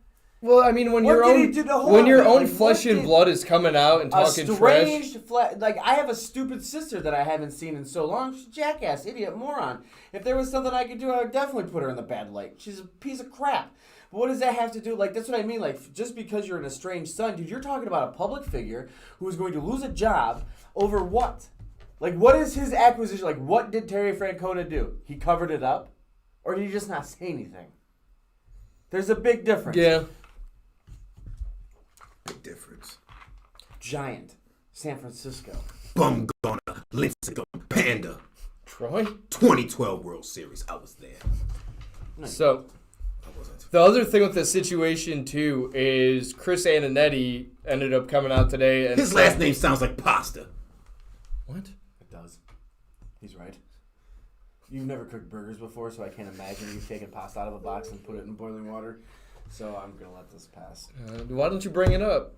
Well, I mean, when your own flesh and blood is coming out and talking trash. Like, I have a stupid sister that I haven't seen in so long. She's a jackass, idiot, moron. If there was something I could do, I would definitely put her in the bad light. She's a piece of crap. But what does that have to do? Like, that's what I mean. Like, just because you're an estranged son, dude, you're talking about a public figure who is going to lose a job over what? Like, what is his acquisition? Like, what did Terry Francona do? He covered it up? Or did he just not say anything? There's a big difference. Yeah. Big difference. Giant. San Francisco. Bum gunner. Lincecum. Panda. Troy? 2012 World Series. I was there. So, the other thing with this situation, too, is Chris Antonetti ended up coming out today. And his last name sounds like pasta. What? It does. He's right. You've never cooked burgers before, so I can't imagine you taking pasta out of a box and put it in boiling water. So I'm going to let this pass. Why don't you bring it up?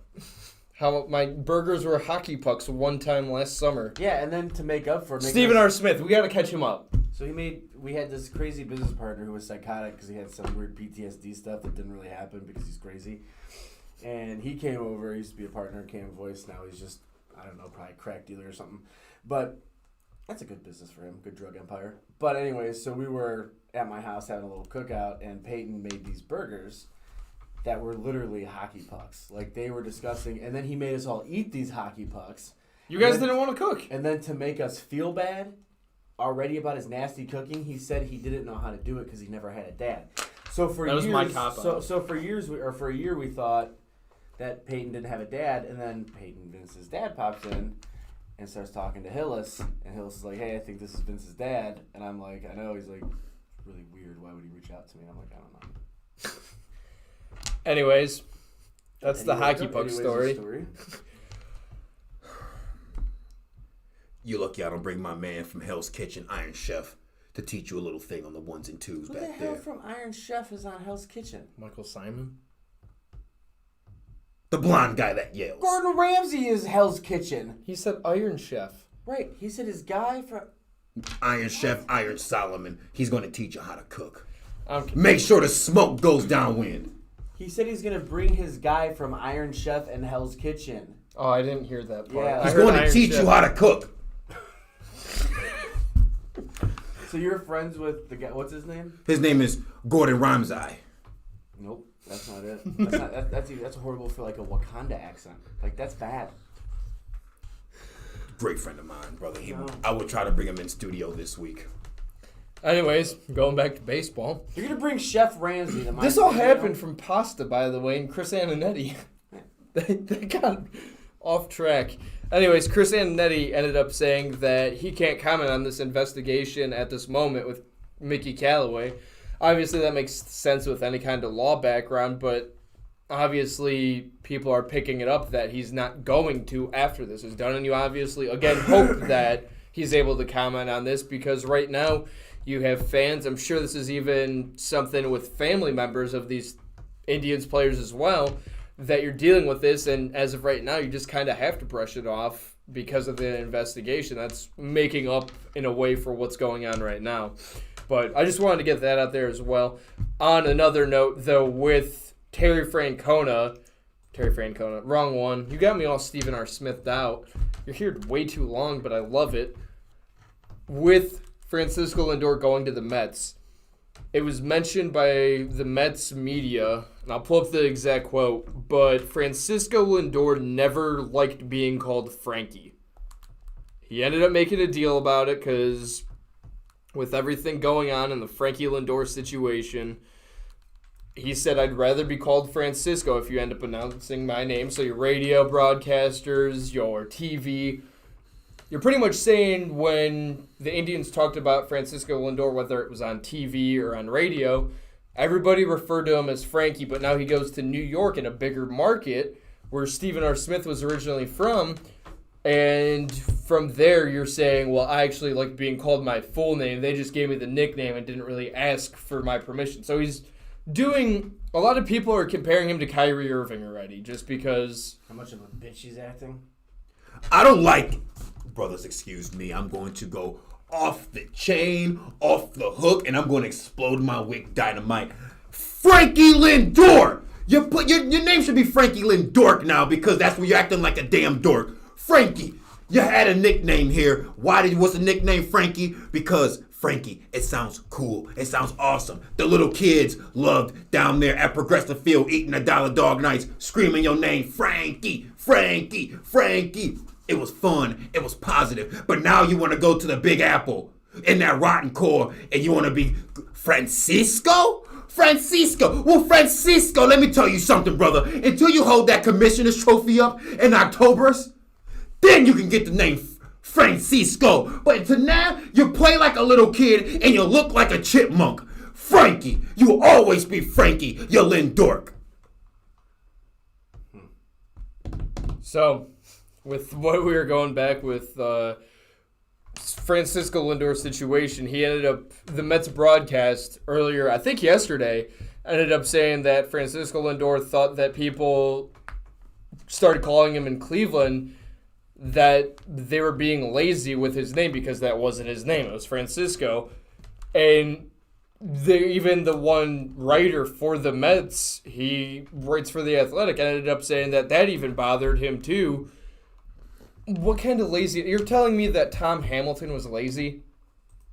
How my burgers were hockey pucks one time last summer. Yeah, and then to make up for it... Stephen R. Smith, we got to catch him up. So we had this crazy business partner who was psychotic because he had some weird PTSD stuff that didn't really happen because he's crazy. And he came over, he used to be a partner, Cam Voice, now he's just, I don't know, probably a crack dealer or something. But that's a good business for him, good drug empire. But anyways, so we were at my house having a little cookout, and Peyton made these burgers that were literally hockey pucks. Like, they were disgusting. And then he made us all eat these hockey pucks. You guys didn't want to cook. And then to make us feel bad already about his nasty cooking, he said he didn't know how to do it because he never had a dad. So for years, my cop-out. So for years, for a year, we thought that Peyton didn't have a dad, and then Peyton Vince's dad pops in and starts talking to Hillis, and Hillis is like, "Hey, I think this is Vince's dad," and I'm like, "I know." He's like, "Really weird. Why would he reach out to me?" And I'm like, "I don't know." Anyways, that's the hockey puck story. You're lucky I don't bring my man from Hell's Kitchen, Iron Chef, to teach you a little thing on the ones and twos Who back the hell there. from Iron Chef is on Hell's Kitchen? Michael Simon? The blonde guy that yells. Gordon Ramsay is Hell's Kitchen. He said Iron Chef. Right. He said his guy from... Iron Chef, Iron Solomon. He's going to teach you how to cook. Make sure the smoke goes downwind. He said he's going to bring his guy from Iron Chef and Hell's Kitchen. Oh, I didn't hear that part. Yeah. He's going to teach you how to cook. So you're friends with the guy, what's his name? His name is Gordon Ramsay. Nope, that's not it. That's horrible for like a Wakanda accent. Like, that's bad. Great friend of mine, brother. I would try to bring him in studio this week. Anyways, going back to baseball. You're going to bring Chef Ramsay to my This all studio? happened from pasta, by the way, and Chris Antonetti. They got off track. Anyways, Chris Antonetti ended up saying that he can't comment on this investigation at this moment with Mickey Callaway. Obviously, that makes sense with any kind of law background, but obviously people are picking it up that he's not going to after this is done. And you obviously, again, hope that he's able to comment on this because right now you have fans. I'm sure this is even something with family members of these Indians players as well, that you're dealing with this, and as of right now, you just kind of have to brush it off because of the investigation. That's making up in a way for what's going on right now. But I just wanted to get that out there as well. On another note, though, with Terry Francona, wrong one. You got me all Stephen R. Smithed out. You're here way too long, but I love it. With Francisco Lindor going to the Mets, it was mentioned by the Mets media, and I'll pull up the exact quote, but Francisco Lindor never liked being called Frankie. He ended up making a deal about it because with everything going on in the Frankie Lindor situation, he said, I'd rather be called Francisco if you end up announcing my name. So your radio broadcasters, your TV, you're pretty much saying when the Indians talked about Francisco Lindor, whether it was on TV or on radio, everybody referred to him as Frankie, but now he goes to New York in a bigger market where Stephen R. Smith was originally from. And from there, you're saying, well, I actually like being called my full name. They just gave me the nickname and didn't really ask for my permission. So he's doing, a lot of people are comparing him to Kyrie Irving already, just because. How much of a bitch he's acting? I don't like, brothers, excuse me, I'm going to go off the chain, off the hook, and I'm going to explode my wick dynamite. Frankie Lindor! Your name should be Frankie Lindork now because that's where you're acting like a damn dork. Frankie, you had a nickname here. What's the nickname Frankie? Because Frankie, it sounds cool. It sounds awesome. The little kids loved down there at Progressive Field eating a dollar dog nights, screaming your name, Frankie, Frankie, Frankie. It was fun. It was positive. But now you want to go to the Big Apple in that rotten core and you want to be Francisco? Francisco. Well, Francisco, let me tell you something, brother. Until you hold that commissioner's trophy up in October, then you can get the name Francisco. But until now, you play like a little kid and you look like a chipmunk. Frankie. You will always be Frankie, you Lindork. So, with what we were going back with Francisco Lindor's situation, he ended up, the Mets broadcast earlier, I think yesterday, ended up saying that Francisco Lindor thought that people started calling him in Cleveland that they were being lazy with his name because that wasn't his name. It was Francisco. And even the one writer for the Mets, he writes for The Athletic, ended up saying that even bothered him too. What kind of lazy? You're telling me that Tom Hamilton was lazy?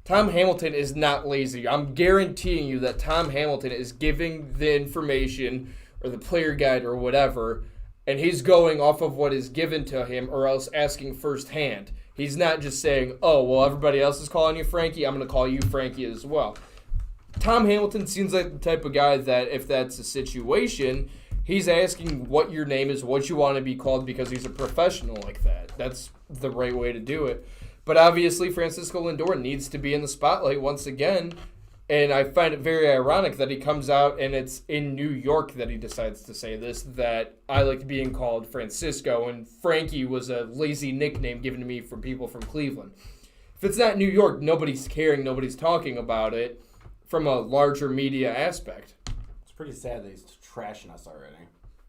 Tom Hamilton is not lazy. I'm guaranteeing you that Tom Hamilton is giving the information or the player guide or whatever, and he's going off of what is given to him or else asking firsthand. He's not just saying, oh, well, everybody else is calling you Frankie, I'm going to call you Frankie as well. Tom Hamilton seems like the type of guy that if that's a situation, he's asking what your name is, what you want to be called because he's a professional like that. That's the right way to do it. But obviously, Francisco Lindor needs to be in the spotlight once again. And I find it very ironic that he comes out and it's in New York that he decides to say this, that I like being called Francisco and Frankie was a lazy nickname given to me from people from Cleveland. If it's not New York, nobody's caring, nobody's talking about it from a larger media aspect. It's pretty sad that he's trashing us already.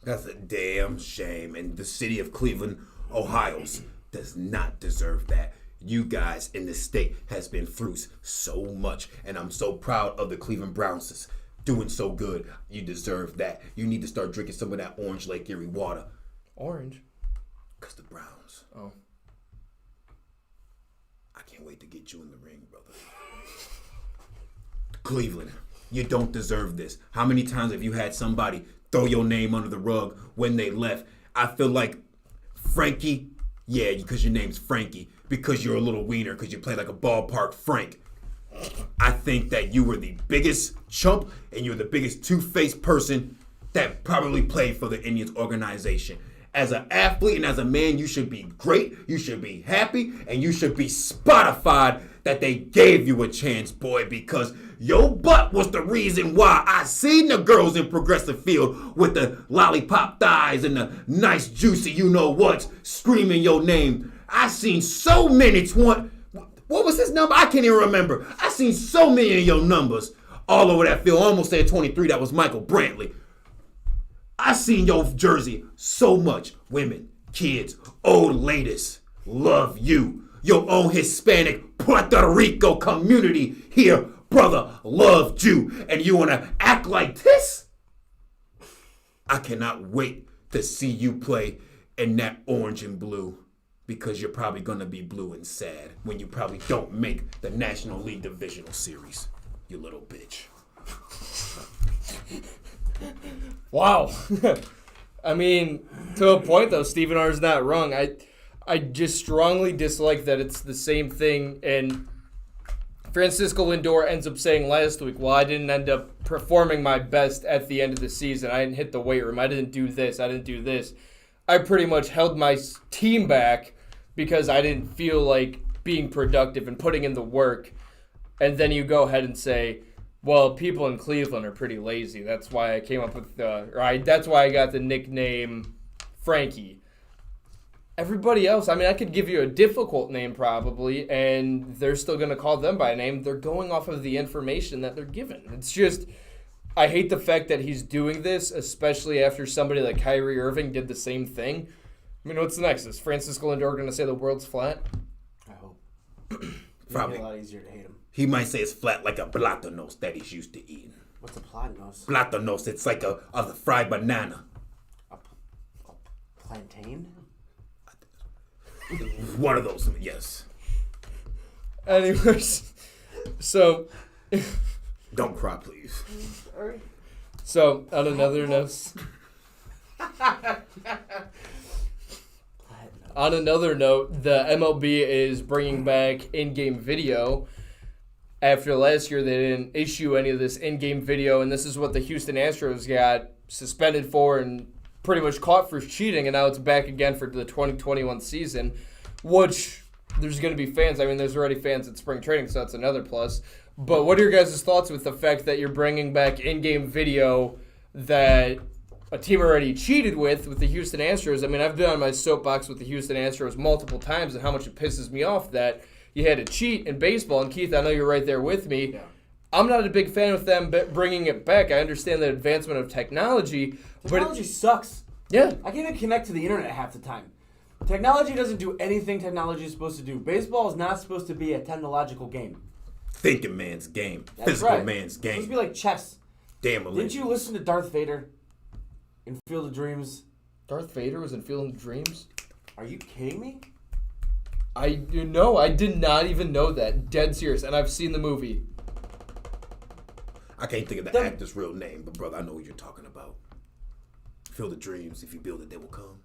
That's a damn shame. And the city of Cleveland, Ohio, does not deserve that. You guys in the state has been through so much, and I'm so proud of the Cleveland Browns doing so good. You deserve that. You need to start drinking some of that Orange Lake Erie water. Orange? Because the Browns. Oh. I can't wait to get you in the ring, brother. Cleveland, you don't deserve this. How many times have you had somebody throw your name under the rug when they left? I feel like Frankie, yeah, because your name's Frankie, because you're a little wiener, because you play like a ballpark Frank. I think that you were the biggest chump and you're the biggest two-faced person that probably played for the Indians organization. As an athlete and as a man, you should be great, you should be happy, and you should be spotified that they gave you a chance, boy, because your butt was the reason why I seen the girls in Progressive Field with the lollipop thighs and the nice juicy you-know-whats screaming your name. I seen so many what was his number? I can't even remember. I seen so many of your numbers all over that field. I almost said 23. That was Michael Brantley. I seen your jersey so much. Women, kids, old ladies love you. Your own Hispanic Puerto Rico community here, brother, loved you. And you want to act like this? I cannot wait to see you play in that orange and blue. Because you're probably going to be blue and sad when you probably don't make the National League Divisional Series, you little bitch. Wow. I mean, to a point, though, Stephen R. is not wrong. I just strongly dislike that it's the same thing. And Francisco Lindor ends up saying last week, well, I didn't end up performing my best at the end of the season. I didn't hit the weight room. I didn't do this. I didn't do this. I pretty much held my team back because I didn't feel like being productive and putting in the work. And then you go ahead and say, well, people in Cleveland are pretty lazy. That's why I came up with that's why I got the nickname Frankie. Everybody else, I mean, I could give you a difficult name probably, and they're still going to call them by name. They're going off of the information that they're given. It's just, I hate the fact that he's doing this, especially after somebody like Kyrie Irving did the same thing. I mean, what's next? Is Francisco Lindor going to say the world's flat? I hope. Probably. It'd be a lot easier to hate him. He might say it's flat like a platanos that he's used to eating. What's a platanos? Platanos, it's like a fried banana. A plantain? One of those, yes. Anyways, so... Don't cry, please. So, on another note... On another note, the MLB is bringing back in-game video. After last year, they didn't issue any of this in-game video, and this is what the Houston Astros got suspended for and pretty much caught for cheating, and now it's back again for the 2021 season, which there's going to be fans. I mean, there's already fans at spring training, so that's another plus. But what are your guys' thoughts with the fact that you're bringing back in-game video that a team already cheated with the Houston Astros? I mean, I've been on my soapbox with the Houston Astros multiple times and how much it pisses me off that you had to cheat in baseball. And Keith, I know you're right there with me. Yeah. I'm not a big fan of them bringing it back. I understand the advancement of technology. Technology sucks. Yeah. I can't even connect to the internet half the time. Technology doesn't do anything technology is supposed to do. Baseball is not supposed to be a technological game. Thinking man's game. That's Physical right. man's game. It's supposed to be like chess. Damn, Didn't you listen to Darth Vader in Field of Dreams? Darth Vader was in Field of Dreams? Are you kidding me? I did not even know that. Dead serious. And I've seen the movie. I can't think of the actor's real name, but brother, I know what you're talking about. Field of Dreams. If you build it, they will come.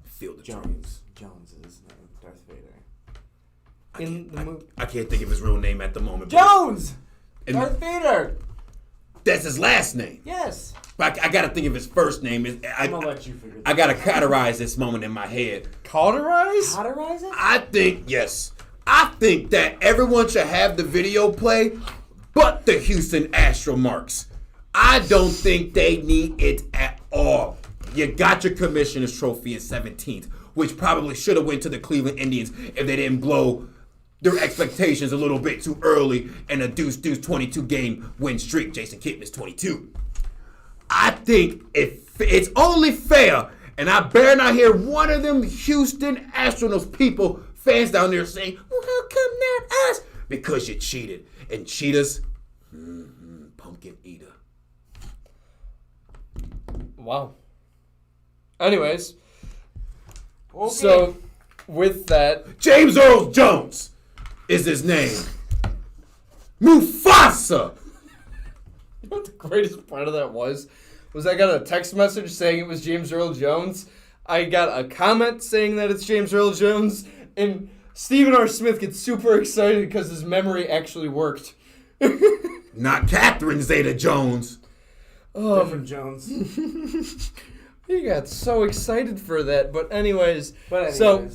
Field of Dreams. Jones is his name. Darth Vader. In the movie. I can't think of his real name at the moment. Jones! Darth Vader! That's his last name. Yes. But I gotta think of his first name. I'm gonna let you figure that I gotta cauterize this moment in my head. Cauterize? Cauterize it? I think that everyone should have the video play, but the Houston Astro marks. I don't think they need it at all. You got your commissioner's trophy in 17th, which probably should have went to the Cleveland Indians if they didn't blow their expectations a little bit too early and a deuce 22 game win streak. Jason Kitten is 22. I think if it's only fair, and I better not hear one of them Houston Astros people, fans down there saying, well, how come not us? Because you cheated. And cheaters, pumpkin eater. Wow. Anyways, okay. So with that, James Earl Jones is his name. Mufasa. You know what the greatest part of that was I got a text message saying it was James Earl Jones. I got a comment saying that it's James Earl Jones, and Stephen R. Smith gets super excited because his memory actually worked. Not Catherine Zeta-Jones. Different Jones. He got so excited for that. But anyways. So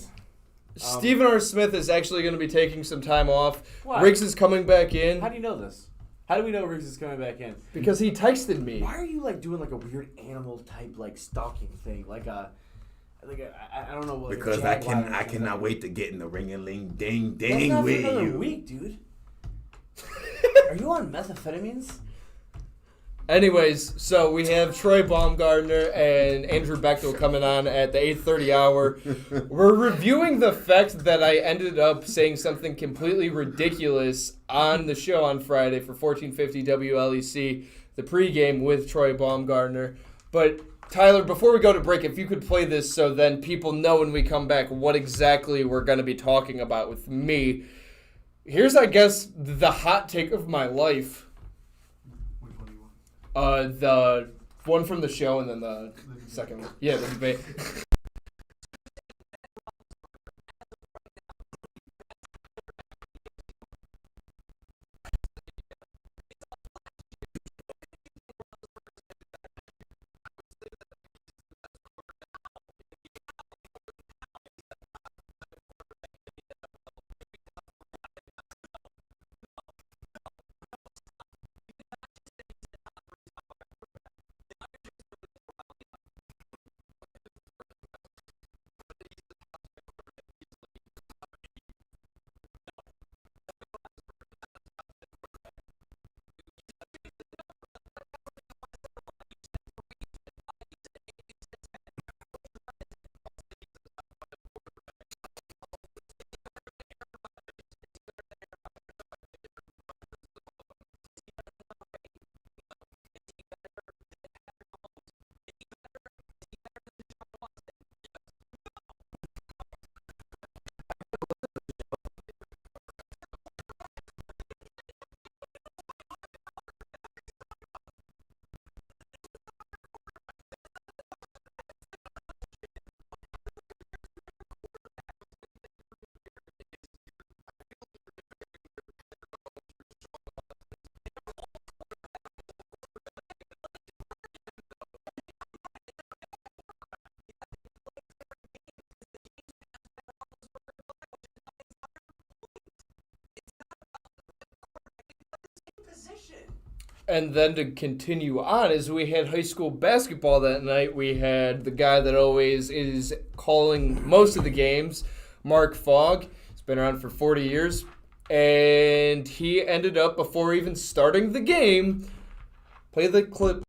Stephen R. Smith is actually going to be taking some time off. Why? Riggs is coming back in. How do you know this? How do we know Riggs is coming back in? Because he texted me. Why are you doing a weird animal type stalking thing? I don't know what. Because I cannot wait to get in the ring-a-ling-ding-ding That's not with for another you. week, dude. Are you on methamphetamines? Anyways, so we have Troy Baumgartner and Andrew Bechtel coming on at the 8:30 hour. We're reviewing the fact that I ended up saying something completely ridiculous on the show on Friday for 1450 WLEC, the pregame with Troy Baumgartner. But Tyler, before we go to break, if you could play this so then people know when we come back what exactly we're going to be talking about with me. Here's, I guess, the hot take of my life. The one from the show and then the second one. Yeah, the debate. And then to continue on, as we had high school basketball that night, we had the guy that always is calling most of the games, Mark Fogg. He's been around for 40 years. And he ended up, before even starting the game, play the clip.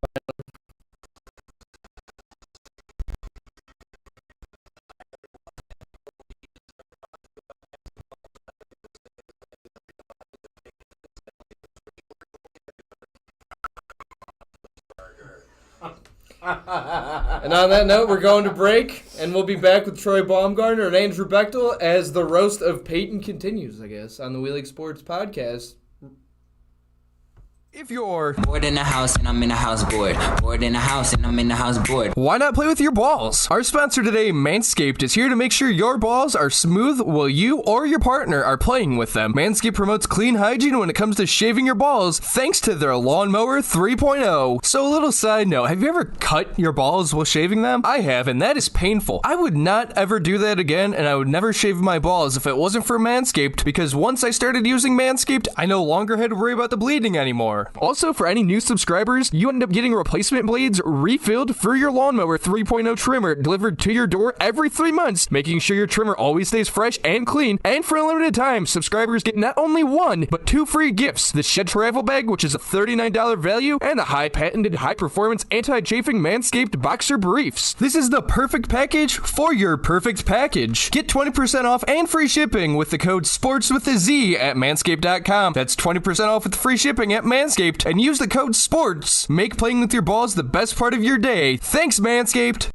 And on that note, we're going to break, and we'll be back with Troy Baumgartner and Andrew Bechtel as the roast of Peyton continues, I guess, on the We League Sports podcast. If you're bored in the house and I'm in the house bored. Bored in the house and I'm in the house bored. Why not play with your balls? Our sponsor today, Manscaped, is here to make sure your balls are smooth while you or your partner are playing with them. Manscaped promotes clean hygiene when it comes to shaving your balls thanks to their Lawnmower 3.0. So a little side note, have you ever cut your balls while shaving them? I have, and that is painful. I would not ever do that again, and I would never shave my balls if it wasn't for Manscaped, because once I started using Manscaped, I no longer had to worry about the bleeding anymore. Also, for any new subscribers, you end up getting replacement blades refilled for your Lawnmower 3.0 trimmer delivered to your door every 3 months, making sure your trimmer always stays fresh and clean. And for a limited time, subscribers get not only 1, but 2 free gifts: the Shed Travel Bag, which is a $39 value, and the high-patented, high-performance, anti-chafing Manscaped Boxer Briefs. This is the perfect package for your perfect package. Get 20% off and free shipping with the code SPORTSWITHAZ at manscaped.com. That's 20% off with free shipping at Manscaped. And use the code SPORTS. Make playing with your balls the best part of your day. Thanks, Manscaped.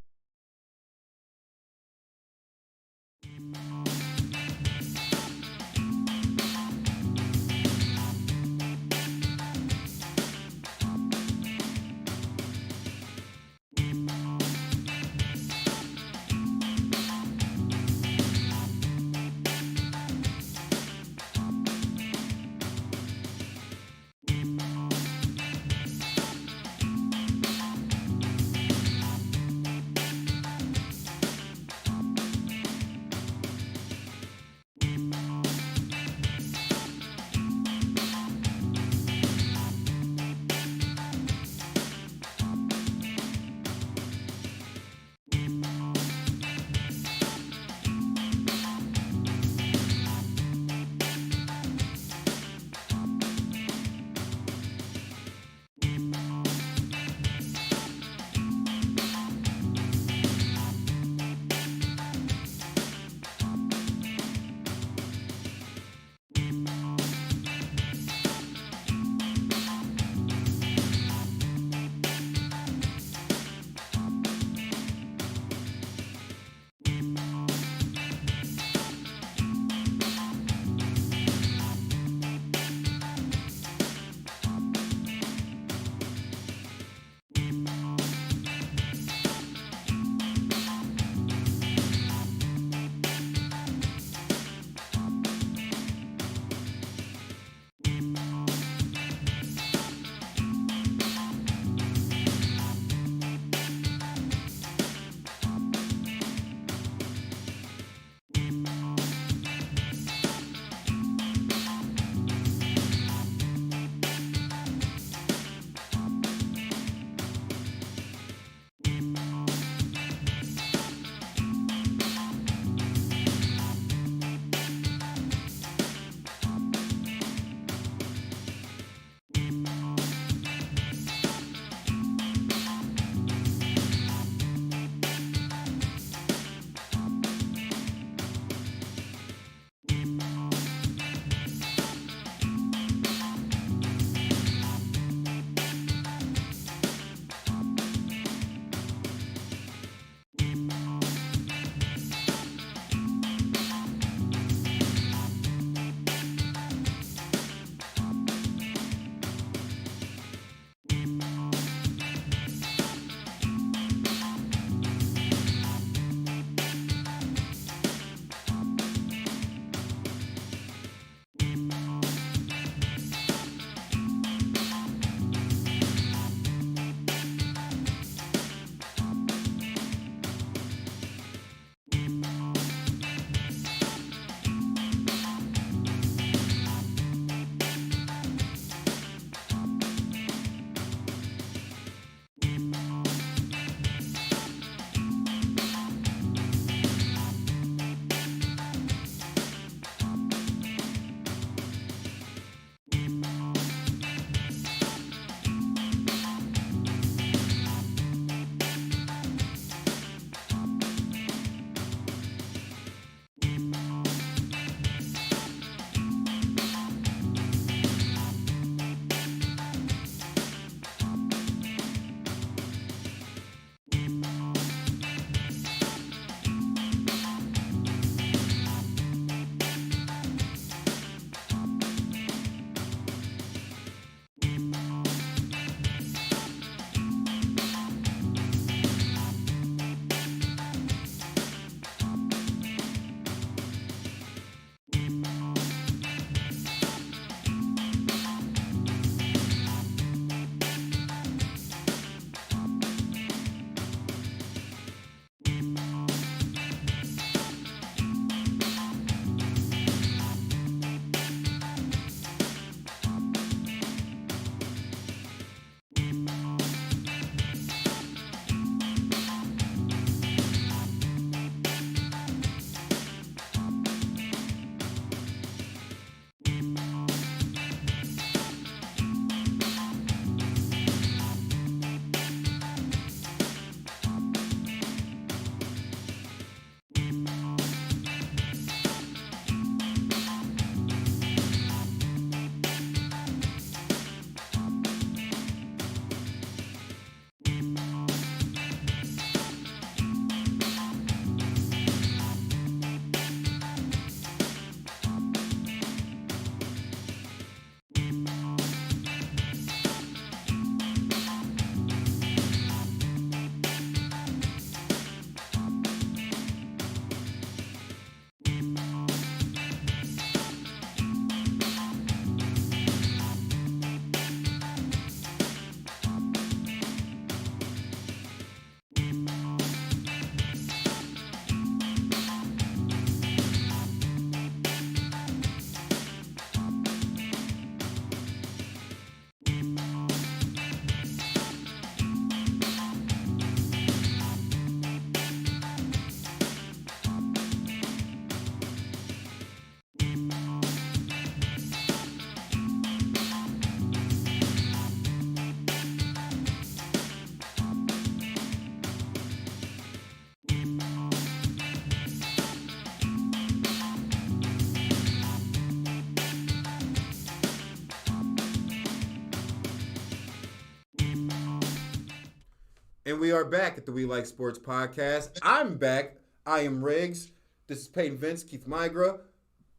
And we are back at the We Like Sports podcast. I'm back. I am Riggs. This is Peyton Vince, Keith Migra,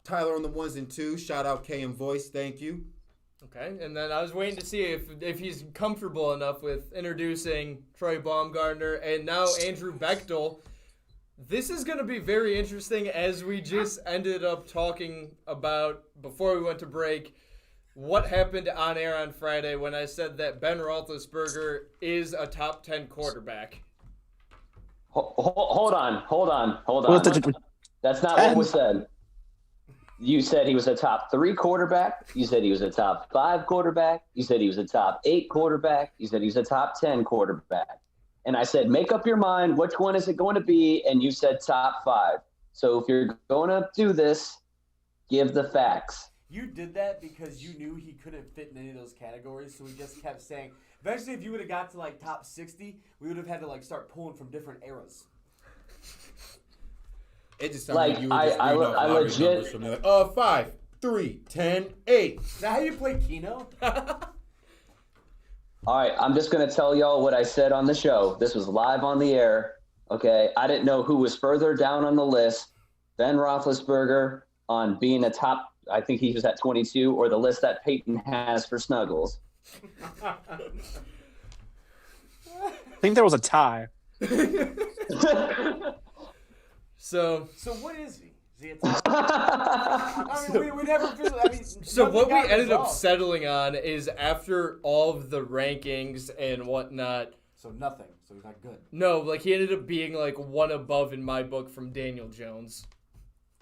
Tyler on the ones and twos. Shout out KM Voice. Thank you. Okay, and then I was waiting to see if he's comfortable enough with introducing Troy Baumgartner and now Andrew Bechtel. This is going to be very interesting, as we just ended up talking about, before we went to break, what happened on air on Friday when I said that Ben Roethlisberger is a top 10 quarterback. Hold on. That's not what was said. You said he was a top 3 quarterback. You said he was a top 5 quarterback. You said he was a top 8 quarterback. You said he was a top 10 quarterback. And I said, make up your mind. Which one is it going to be? And you said top 5. So if you're going to do this, give the facts. You did that because you knew he couldn't fit in any of those categories, so he just kept saying. Eventually, if you would have got to like top 60, we would have had to like start pulling from different eras. It just sounded like you were just reading off lottery numbers from there. Like, 5, 3, 10, 8. Is that how you play Keno? All right, I'm just going to tell y'all what I said on the show. This was live on the air, okay? I didn't know who was further down on the list, Ben Roethlisberger on being a top, I think he was at 22, or the list that Peyton has for Snuggles. I think there was a tie. So what is he? Is he a top? I mean, we never. So what we ended up settling on is, after all of the rankings and whatnot. So nothing. So he's not good. No, like he ended up being like one above in my book from Daniel Jones.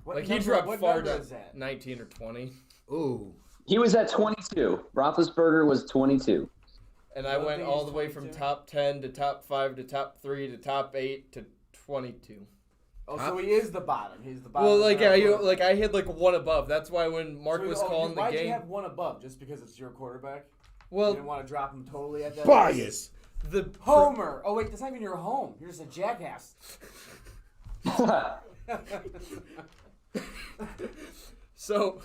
What like number, he dropped what far number down, is that? 19 or 20. Ooh. He was at 22. Roethlisberger was 22. And I went all the way from top 10 to top 5 to top 3 to top 8 to 22. Oh, so he is the bottom. He's the bottom. Well, like I had like one above. That's why when Mark was calling the game. Why'd you have one above? Just because it's your quarterback? Well, you didn't want to drop him totally at that. Bias. The Homer. Oh wait, that's not even your home. You're just a jackass. So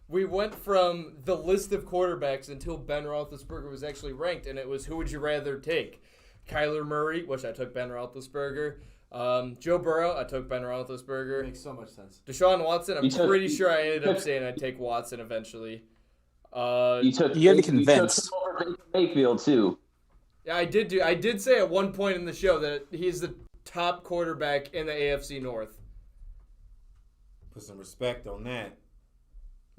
we went from the list of quarterbacks until Ben Roethlisberger was actually ranked, and it was who would you rather take? Kyler Murray, which I took Ben Roethlisberger. Joe Burrow, I took Ben Roethlisberger. Makes so much sense. Deshaun Watson, I'm pretty sure I ended up saying I'd take Watson eventually. You had to convince. You took over Baker Mayfield too. Yeah, I did say at one point in the show that he's the top quarterback in the AFC North. Put some respect on that.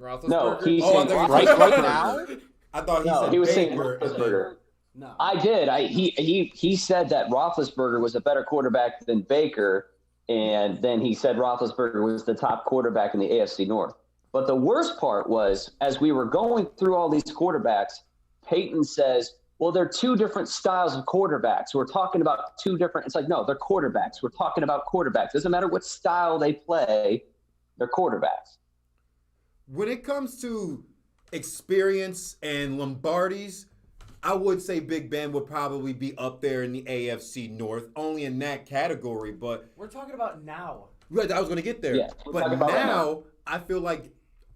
Roethlisberger? No, he's saying right now. I thought he was said saying Baker. Roethlisberger. No. I did. He said that Roethlisberger was a better quarterback than Baker, and then he said Roethlisberger was the top quarterback in the AFC North. But the worst part was, as we were going through all these quarterbacks, Peyton says, well, they're 2 different styles of quarterbacks. We're talking about 2 different – it's like, no, they're quarterbacks. We're talking about quarterbacks. Doesn't matter what style they play, they're quarterbacks. When it comes to experience and Lombardi's, I would say Big Ben would probably be up there in the AFC North, only in that category. But we're talking about now. Right, I was going to get there. Yeah, but now I feel like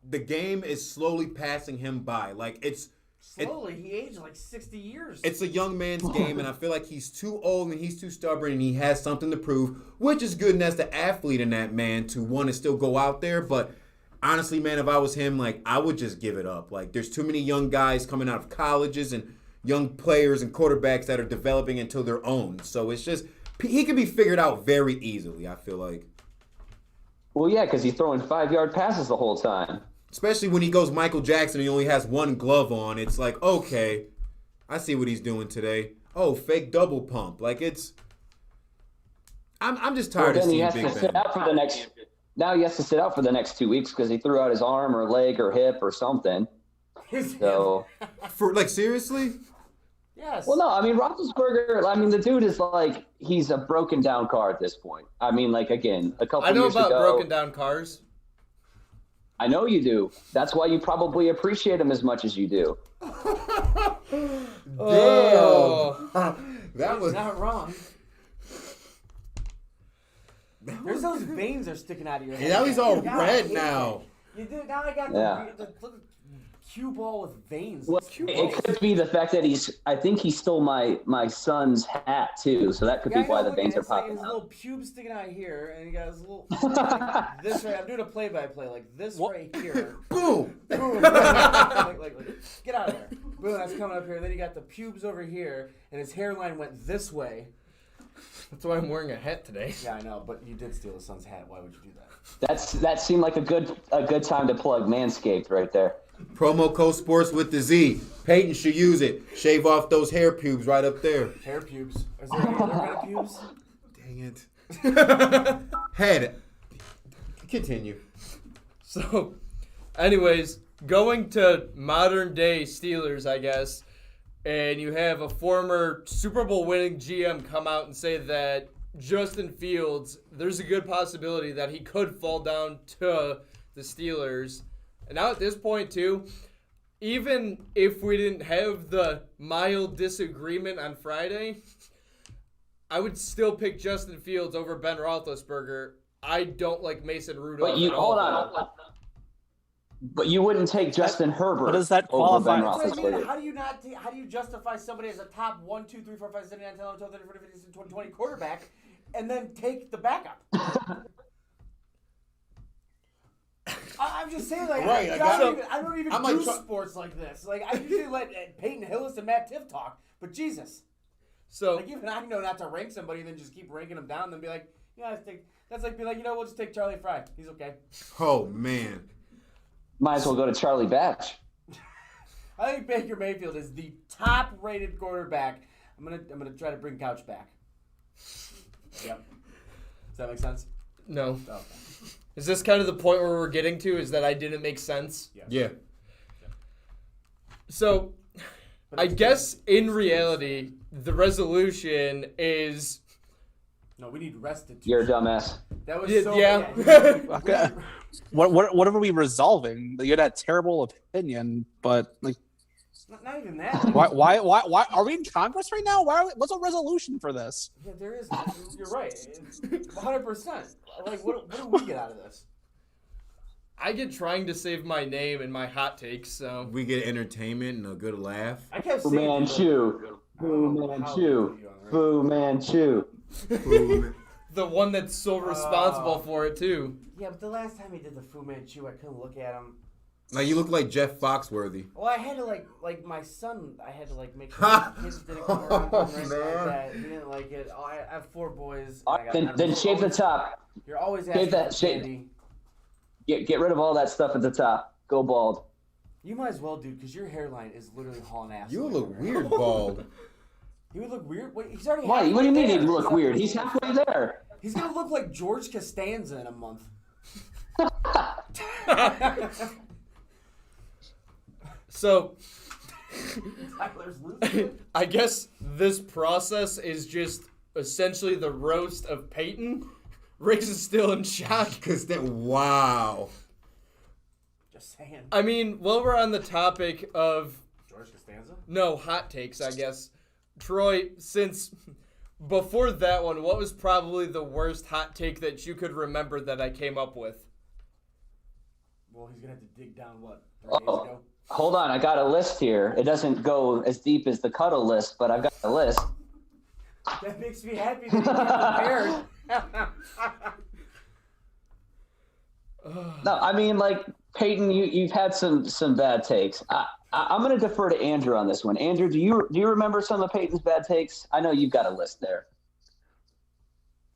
the game is slowly passing him by. Like he aged like 60 years. It's a young man's game, and I feel like he's too old and he's too stubborn, and he has something to prove, which is good. And that's the athlete in that man to want to still go out there. But honestly, man, if I was him, like I would just give it up. Like there's too many young guys coming out of colleges and young players and quarterbacks that are developing into their own. So it's just, he can be figured out very easily, I feel like. Well, yeah, because he's throwing 5-yard passes the whole time. Especially when he goes Michael Jackson and he only has one glove on. It's like, okay, I see what he's doing today. Oh, fake double pump. Like I'm just tired of seeing Big Ben. Now he has to sit out for the next 2 weeks because he threw out his arm or leg or hip or something. So, seriously? Yes. Well, no, I mean, Roethlisberger, the dude is like, he's a broken down car at this point. I mean, like, again, a couple years ago. I know about broken down cars. I know you do. That's why you probably appreciate him as much as you do. That was not wrong. There's those veins are sticking out of your head. Yeah, now he's all red now. You do. Now I got cue ball with veins. Well, it could be the fact that I think he stole my son's hat too, so that could be why the veins are popping his out. little pubes sticking out here, and he got his little like this right. I'm doing a play-by-play like this right here. Boom, boom. like, get out of there. Boom, that's coming up here. Then you got the pubes over here, and his hairline went this way. That's why I'm wearing a hat today. Yeah, I know, but you did steal his son's hat. Why would you do that? That seemed like a good time to plug Manscaped right there. Promo code sports with the Z. Peyton should use it. Shave off those hair pubes right up there. Hair pubes. Is there any other kind of pubes? Dang it. Head. Continue. So, anyways, going to modern day Steelers, I guess, and you have a former Super Bowl winning GM come out and say that Justin Fields, there's a good possibility that he could fall down to the Steelers. And now at this point, too, even if we didn't have the mild disagreement on Friday, I would still pick Justin Fields over Ben Roethlisberger. I don't like Mason Rudolph. But hold on. But you wouldn't take Justin Herbert. What does that qualify? How do you justify somebody as a top 1, 2, 3, 4, 5, 6, 7, 8, 9, 10, 11, 12, 13, 14, 15, 16, 20 quarterback and then take the backup? I'm just saying, like, right, I don't even do sports like this. Like, I usually let Peyton Hillis and Matt Tiff talk, but Jesus. So, like, even I know not to rank somebody, then just keep ranking them down, and then be like, yeah, that's like, be like, we'll just take Charlie Fry. He's okay. Oh, man. Might as well go to Charlie Batch. I think Baker Mayfield is the top-rated quarterback. I'm gonna try to bring Couch back. Yep. Does that make sense? No. Oh, okay. Is this kind of the point where we're getting to, is that I didn't make sense? Yeah. So, I guess in reality, the resolution is... No, we need restitution. You're a dumbass. That was so... Yeah. Okay. What are we resolving? You had that terrible opinion, but like... Not even that. Why are we in Congress right now? What's a resolution for this? Yeah, there is. You're right. 100%. Like, what do we get out of this? I get trying to save my name and my hot takes, so... We get entertainment and a good laugh. I kept Fu saying... Manchu. Fu Manchu. Fu Manchu. The one that's so responsible for it, too. Yeah, but the last time he did the Fu Manchu, I couldn't look at him. Like, you look like Jeff Foxworthy. Well, I had to, like my son, I had to, make sure his didn't come around or anything like that. He didn't like it. Oh, I have 4 boys. Then shave the top. You're always asking for candy. Get rid of all that stuff at the top. Go bald. You might as well, dude, because your hairline is literally hauling ass. You look weird bald. You would look weird? Wait, he's already Why? What do you mean he'd look weird? He's halfway there. He's going to look like George Costanza in a month. So, I guess this process is just essentially the roast of Peyton. Riggs is still in shock. Wow. Just saying. I mean, while we're on the topic of... George Costanza? No, hot takes, I guess. Troy, since before that one, what was probably the worst hot take that you could remember that I came up with? Well, he's going to have to dig down, 3 days ago? Hold on, I got a list here. It doesn't go as deep as the cuddle list, but I've got a list. That makes me happy that you came prepared. No, I mean, like, Peyton, you've had some bad takes. I'm going to defer to Andrew on this one. Andrew, do you remember some of Peyton's bad takes? I know you've got a list there.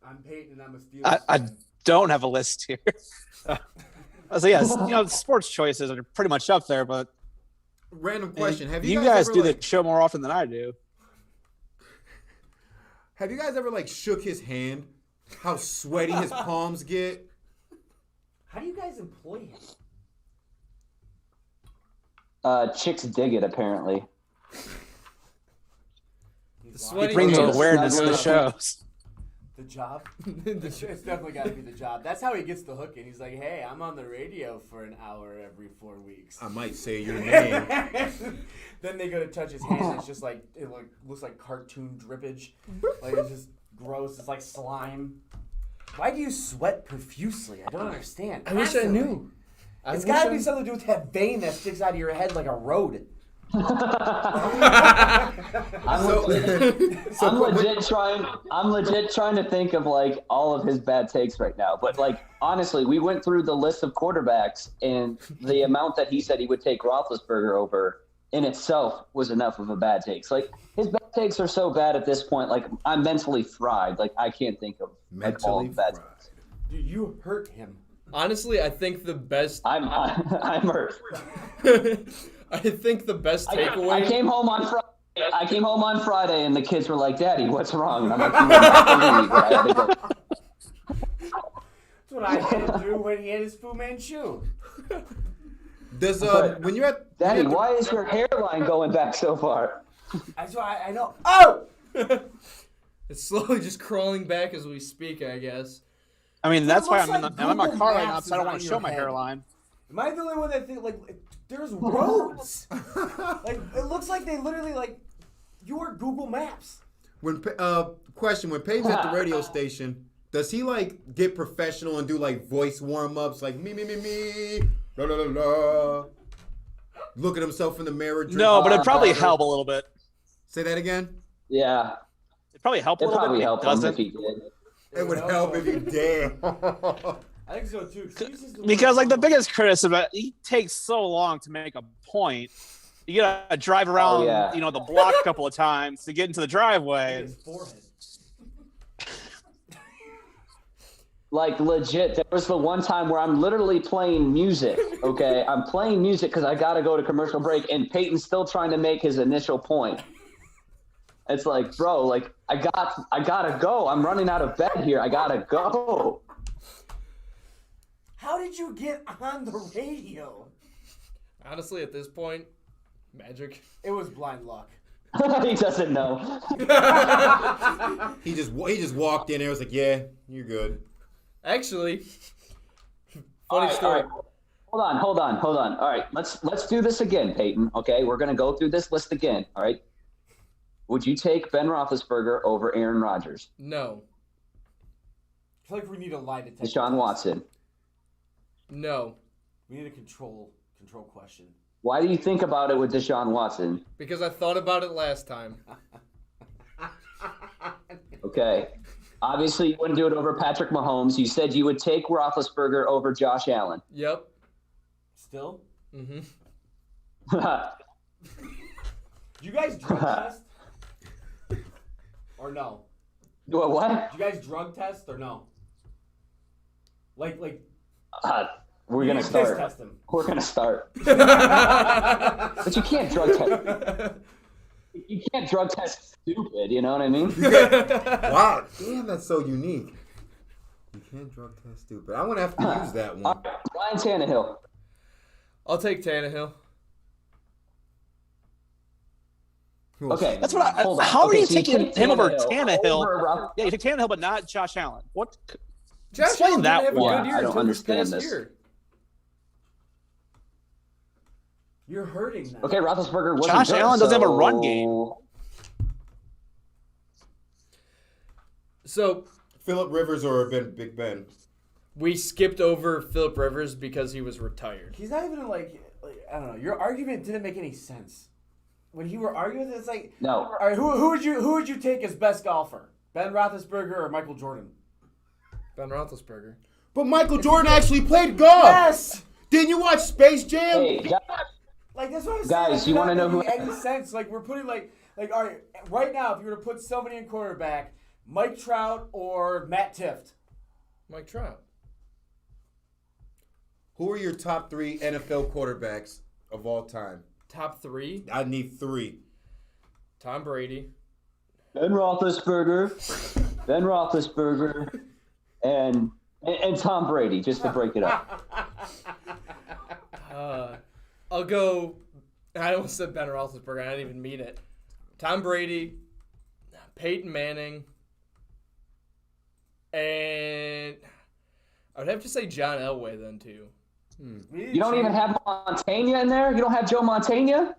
I'm Peyton, and I'm a Steelers I don't have a list here. So yes, sports choices are pretty much up there, but random question: have you guys do the show more often than I do? Have you guys ever shook his hand? How sweaty his palms get? How do you guys employ him? Chicks dig it, apparently. He brings awareness to the shows. The job? It's definitely got to be the job. That's how he gets the hook in. He's like, hey, I'm on the radio for an hour every 4 weeks. I might say your name. Then they go to touch his hand, and it's just it looks like cartoon drippage. It's just gross. It's like slime. Why do you sweat profusely? I don't understand. I wish I knew. It's got to be something to do with that vein that sticks out of your head like a road. I'm legit trying to think of like all of his bad takes right now. But like honestly, we went through the list of quarterbacks, and the amount that he said he would take Roethlisberger over in itself was enough of a bad take. So, like his bad takes are so bad at this point. Like I'm mentally fried. Like I can't think of like all the bad takes. Dude, you hurt him. Honestly, I think the best. I'm hurt. I think the best takeaway. I came home on Friday, and the kids were like, "Daddy, what's wrong?" And I'm like, That's what I had to do when he had his Fu Manchu. Does when you're at Daddy, why is your hairline going back so far? That's why I know. Oh! It's slowly just crawling back as we speak, I guess. I mean, that's why I'm in my Google car right now, Maps so I don't is want to on show your my head. hairline. Am I the only one that think like there's roads? Like it looks like they literally like your Google Maps. When question, when Peyton's at the radio station, does he like get professional and do like voice warm-ups like me, la la la la? Look at himself in the mirror. No, but it'd probably help a little bit. Say that again? Yeah. It'd probably help a It'd little probably bit. help him if he did. It would help if you did. I think so too. Because like the biggest criticism, he takes so long to make a point. You gotta drive around, the block a couple of times to get into the driveway. Like legit, there was the one time where I'm literally playing music. Okay, I'm playing music because I gotta go to commercial break, and Peyton's still trying to make his initial point. It's like, bro, like I gotta go. I'm running out of bed here. I gotta go. How did you get on the radio? Honestly, at this point, magic. It was blind luck. He doesn't know. He just walked in there. Was like, yeah, you're good. Actually, funny story. All right. Hold on. All right, let's do this again, Peyton. Okay, we're gonna go through this list again. All right. Would you take Ben Roethlisberger over Aaron Rodgers? No. I feel like we need a lie detector. Deshaun Watson? No. We need a control question. Why do you think about it with Deshaun Watson? Because I thought about it last time. Okay. Obviously, you wouldn't do it over Patrick Mahomes. You said you would take Roethlisberger over Josh Allen. Yep. Still? Mm-hmm. You guys drug test? Or no? What? Did you guys drug test or no? Like. We're gonna start. Test him. We're gonna start. But you can't drug test. You can't drug test stupid. You know what I mean? Wow, damn, that's so unique. You can't drug test stupid. I'm gonna have to use that one. Ryan Tannehill. I'll take Tannehill. Okay, that's what. How are you taking him over Tannehill? Yeah, you take Tannehill, but not Josh Allen. What? Josh Allen didn't have a good year I don't until this understand past this. year. You're hurting them. Okay, Roethlisberger wasn't Josh good, Allen doesn't have a run game. So Phillip Rivers or Big Ben? We skipped over Phillip Rivers because he was retired. He's not even like I don't know. Your argument didn't make any sense. When you were arguing, it's like no. All right, who would you take as best golfer? Ben Roethlisberger or Michael Jordan? Ben Roethlisberger. But Michael Jordan actually played golf. Yes. Didn't you watch Space Jam? Hey, like that's what I'm saying. Guys, Like, you want to know who? Any sense? Like we're putting like all right now. If you were to put somebody in quarterback, Mike Trout or Matt Tift. Mike Trout. Who are your top 3 NFL quarterbacks of all time? Top 3? I need 3. Tom Brady. Ben Roethlisberger, and Tom Brady, just to break it up. I'll go. I almost said Ben Roethlisberger. I didn't even mean it. Tom Brady, Peyton Manning, and I would have to say John Elway then too. You don't even have Montana in there? You don't have Joe Montana?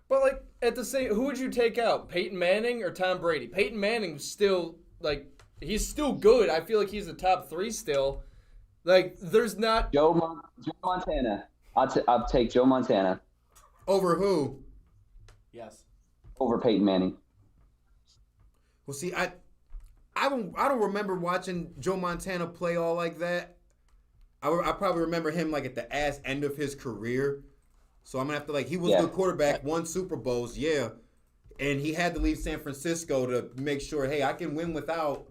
But like at the same, who would you take out? Peyton Manning or Tom Brady? Peyton Manning's still like he's still good. I feel like he's the top 3 still. Like, there's not Joe Montana. I'll take Joe Montana Over who? Yes. over Peyton Manning. Well, see, I don't remember watching Joe Montana play all like that. I probably remember him like at the ass end of his career. So I'm gonna have to he was the quarterback, won Super Bowls, yeah, and he had to leave San Francisco to make sure, hey, I can win without,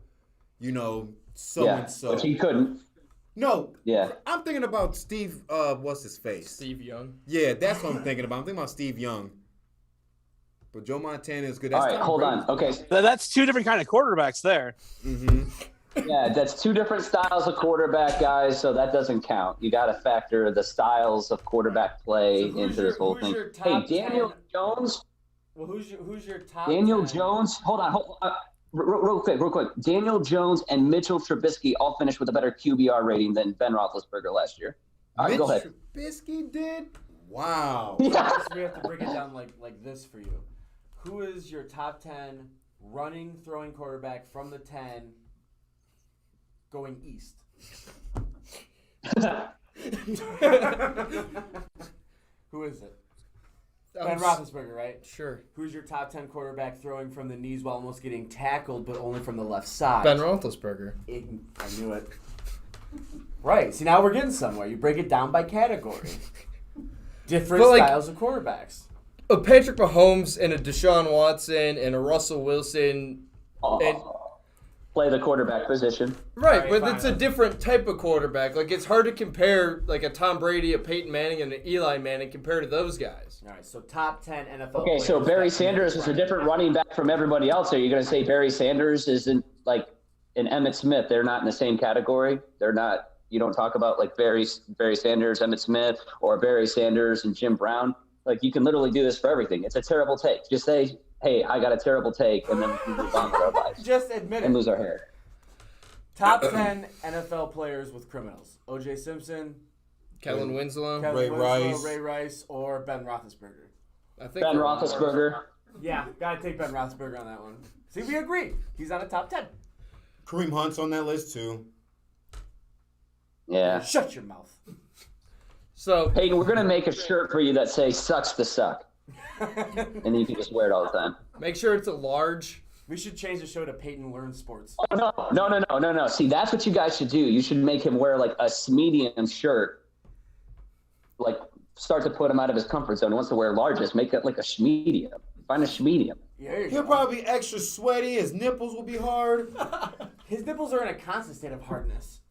so and so. But he couldn't. No. Yeah. I'm thinking about Steve. What's his face? Steve Young. Yeah, that's what I'm thinking about. I'm thinking about Steve Young. But Joe Montana is good. That's All right, Tom hold Brady. on. Okay. That's two different kind of quarterbacks there. Mm-hmm. Yeah, that's two different styles of quarterback, guys, so that doesn't count. You got to factor the styles of quarterback play into this whole thing. Hey, Daniel Jones. Well, who's your top? Daniel 10? Jones. Hold on. Real quick. Daniel Jones and Mitchell Trubisky all finished with a better QBR rating than Ben Roethlisberger last year. All right, go ahead. Trubisky did? Wow. We have to break it down like this for you. Who is your top 10 running, throwing quarterback from the 10 going east? Who is it? Ben Roethlisberger, right? Sure. Who's your top 10 quarterback throwing from the knees while almost getting tackled, but only from the left side? Ben Roethlisberger. I knew it. Right. See, now we're getting somewhere. You break it down by category. Different styles of quarterbacks. A Patrick Mahomes and a Deshaun Watson and a Russell Wilson. Play the quarterback position. Right, but it's a different type of quarterback. Like, it's hard to compare, a Tom Brady, a Peyton Manning, and an Eli Manning compared to those guys. All right, so top 10 NFL Okay, so Barry Sanders is a different running back from everybody else. Are you going to say Barry Sanders isn't and Emmitt Smith? They're not in the same category. They're not. You don't talk about Barry Sanders, Emmitt Smith, or Barry Sanders and Jim Brown. You can literally do this for everything. It's a terrible take. Just say, hey, I got a terrible take, and then we move on with our lives. Just admit it. And lose our hair. Top 10 NFL players with criminals. O.J. Simpson. Kellen Winslow. Ray Rice, or Ben Roethlisberger. I think Ben Roethlisberger. Yeah, got to take Ben Roethlisberger on that one. See, we agree. He's on the top 10. Kareem Hunt's on that list, too. Yeah. Shut your mouth. So, Peyton, we're going to make a shirt for you that says sucks to suck. And then you can just wear it all the time. Make sure it's a large. We should change the show to Peyton Learns Sports. Oh, no. See, that's what you guys should do. You should make him wear a medium shirt. Start to put him out of his comfort zone. He wants to wear largest. Make it like a schmedium. Find a schmedium. Yeah, He'll probably be extra sweaty. His nipples will be hard. His nipples are in a constant state of hardness.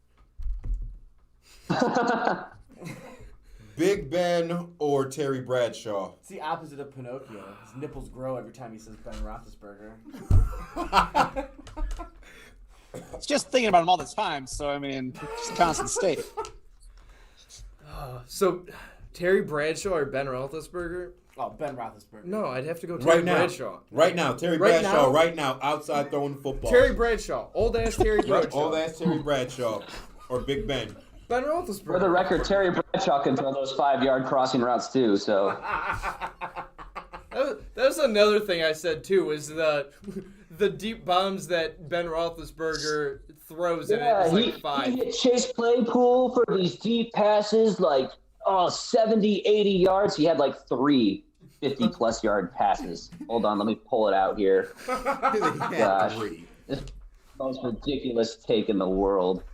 Big Ben or Terry Bradshaw? It's the opposite of Pinocchio. His nipples grow every time he says Ben Roethlisberger. It's just thinking about him all the time, so just constant state. So, Terry Bradshaw or Ben Roethlisberger? Oh, Ben Roethlisberger. No, I'd have to go Terry Bradshaw. Right now, Terry Bradshaw. Right now, outside throwing the football. Terry Bradshaw. Old ass Terry Bradshaw. Old ass Terry Bradshaw or Big Ben. Ben Roethlisberger. For the record, Terry Bradshaw can throw those 5-yard crossing routes too. So that's another thing I said too. Is the deep bombs that Ben Roethlisberger throws in it is 5. He hit Chase Claypool for these deep passes 70, 80 yards. He had 3 50-plus yard passes. Hold on, let me pull it out here. Gosh, this is the most ridiculous take in the world.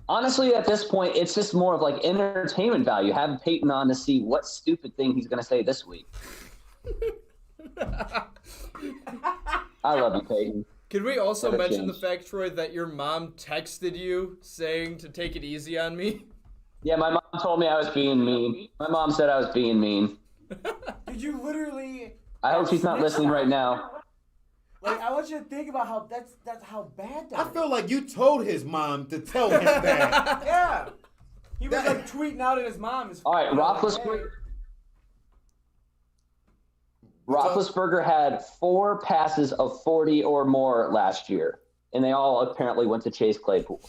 Honestly, at this point, it's just more of entertainment value. Have Peyton on to see what stupid thing he's going to say this week. I love you, Peyton. Can we also mention the fact, Troy, that your mom texted you saying to take it easy on me? Yeah, my mom told me I was being mean. My mom said I was being mean. Did you literally... I hope she's not listening right now. I want you to think about how that's how bad that is. I feel like you told his mom to tell him that. Yeah. He was tweeting out at his mom. All right, Roethlisberger had 4 passes of 40 or more last year, and they all apparently went to Chase Claypool.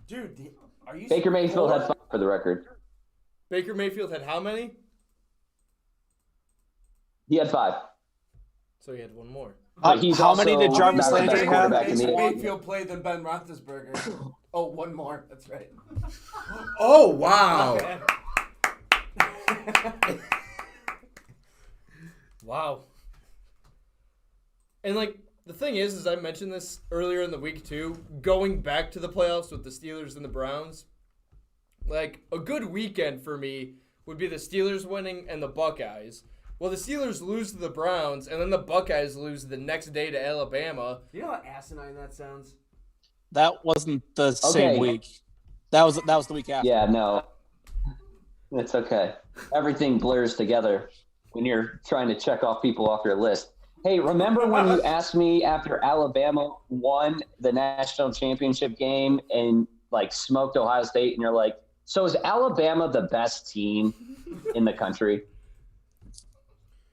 Dude, are you... Baker Mayfield had 5 for the record. Baker Mayfield had how many? He had 5. So he had 1 more. He's how many did Jarvis Landry have? Baker Mayfield played than Ben Roethlisberger. Oh, one more. That's right. Oh, wow. Wow. And, like, the thing is I mentioned this earlier in the week, too, going back to the playoffs with the Steelers and the Browns, like, a good weekend for me would be the Steelers winning and the Buckeyes. Well, the Steelers lose to the Browns, and then the Buckeyes lose the next day to Alabama. You know how asinine that sounds? That wasn't the same week. That was the week after. Yeah, no. It's okay. Everything blurs together when you're trying to check off people off your list. Hey, remember when you asked me after Alabama won the national championship game and, like, smoked Ohio State, and you're like, so is Alabama the best team in the country?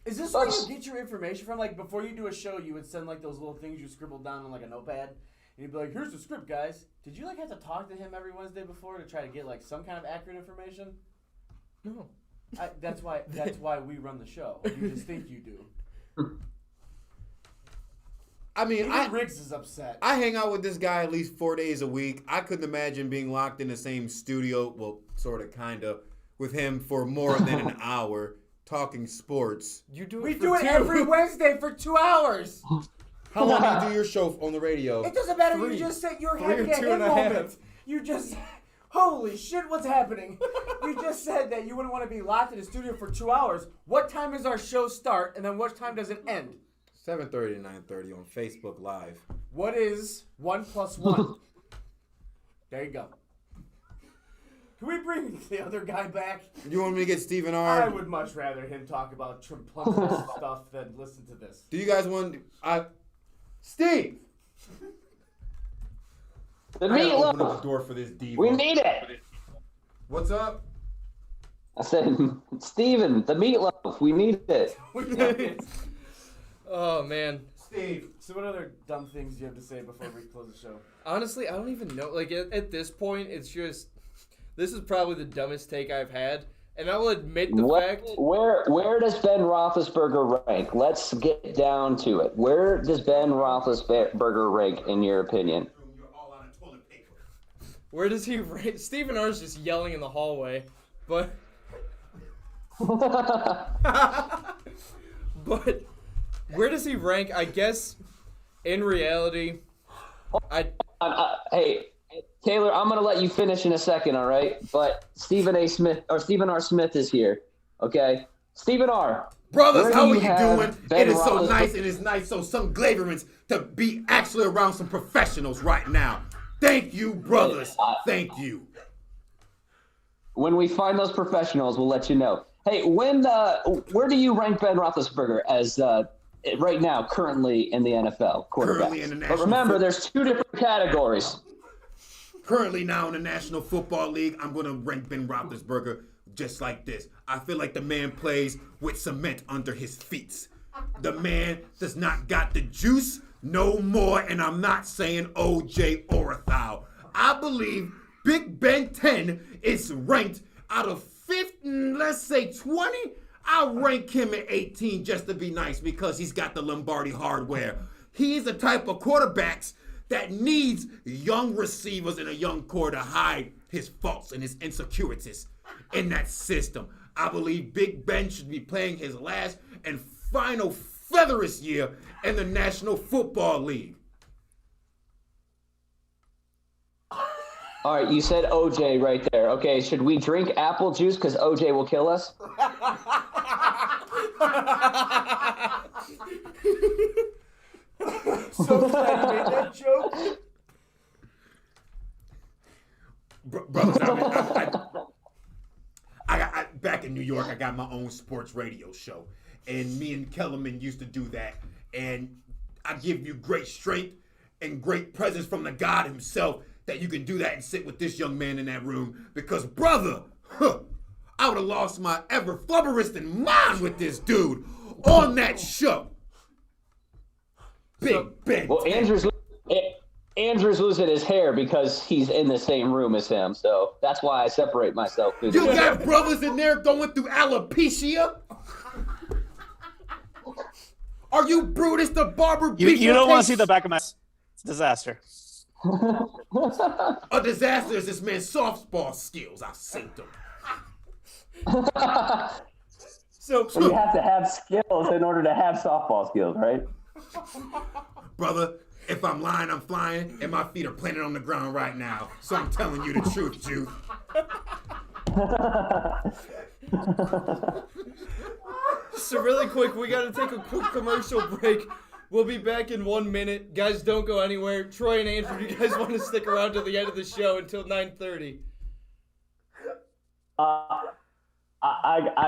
Is this where you get your information from? Like, before you do a show, you would send, like, those little things you scribbled down on, like, a notepad, and you'd be like, here's the script, guys. Did you, like, have to talk to him every Wednesday before to try to get, like, some kind of accurate information? No. That's why we run the show. You just think you do. I mean, even Riggs is upset. I hang out with this guy at least 4 days a week. I couldn't imagine being locked in the same studio, well, sort of, kind of, with him for more than an hour talking sports. We do it every Wednesday for 2 hours. How long do you do your show on the radio? It doesn't matter. You just said you're having a hit moment. You just, holy shit, what's happening? You just said that you wouldn't want to be locked in the studio for 2 hours. What time does our show start, and then what time does it end? 7:30 to 9:30 on Facebook Live. What is 1 + 1? There you go. Can we bring the other guy back? You want me to get Stephen R? I would much rather him talk about Trump stuff than listen to this. Do you guys want... Steve! The I gotta open up meatloaf. the door for this diva. We need it. What's up? I said, Steven, the meatloaf. We need it. Oh, man. Steve. So what other dumb things do you have to say before we close the show? Honestly, I don't even know. Like, at this point, it's just... This is probably the dumbest take I've had. And I will admit the fact... Where does Ben Roethlisberger rank? Let's get down to it. Where does Ben Roethlisberger rank, in your opinion? Where does he rank? Stephen R. is just yelling in the hallway. But... But... Where does he rank? I guess, in reality, hey, Taylor, I'm gonna let you finish in a second, all right? But Stephen R. Smith is here, okay? Stephen R. Brothers, how are you doing? It is so nice, and it's nice, some Glavermans, to be actually around some professionals right now. Thank you, brothers. Thank you. When we find those professionals, we'll let you know. Hey, where do you rank Ben Roethlisberger as right now, currently in the NFL quarterback? Currently in the National But remember, there's two different categories. Currently now in the National Football League, I'm going to rank Ben Roethlisberger just like this. I feel like the man plays with cement under his feet. The man does not got the juice no more, and I'm not saying O.J. Orthau. I believe Big Ben 10 is ranked out of 15, let's say 20. I'll rank him at 18 just to be nice because he's got the Lombardi hardware. He's the type of quarterbacks that needs young receivers and a young core to hide his faults and his insecurities in that system. I believe Big Ben should be playing his last and final featherous year in the National Football League. All right, you said OJ right there. Okay, should we drink apple juice because OJ will kill us? So glad you made that joke. Brothers, I back in New York, I got my own sports radio show. And me and Kellerman used to do that. And I give you great strength and great presence from the God himself that you can do that and sit with this young man in that room. Because, brother, I would have lost my ever flubberisting mind with this dude on that show. Big Ben. Well, Andrew's losing his hair because he's in the same room as him. So that's why I separate myself. You got brothers in there going through alopecia? Are you Brutus the Barber? You don't want to see the back of my... It's a disaster. A disaster is this man's softball skills. I saved him. So you have to have skills in order to have softball skills, right? Brother, if I'm lying, I'm flying, and my feet are planted on the ground right now. So I'm telling you the truth, Jude. So really quick, we got to take a quick commercial break. We'll be back in 1 minute. Guys, don't go anywhere. Troy and Andrew, you guys want to stick around to the end of the show until 9:30? I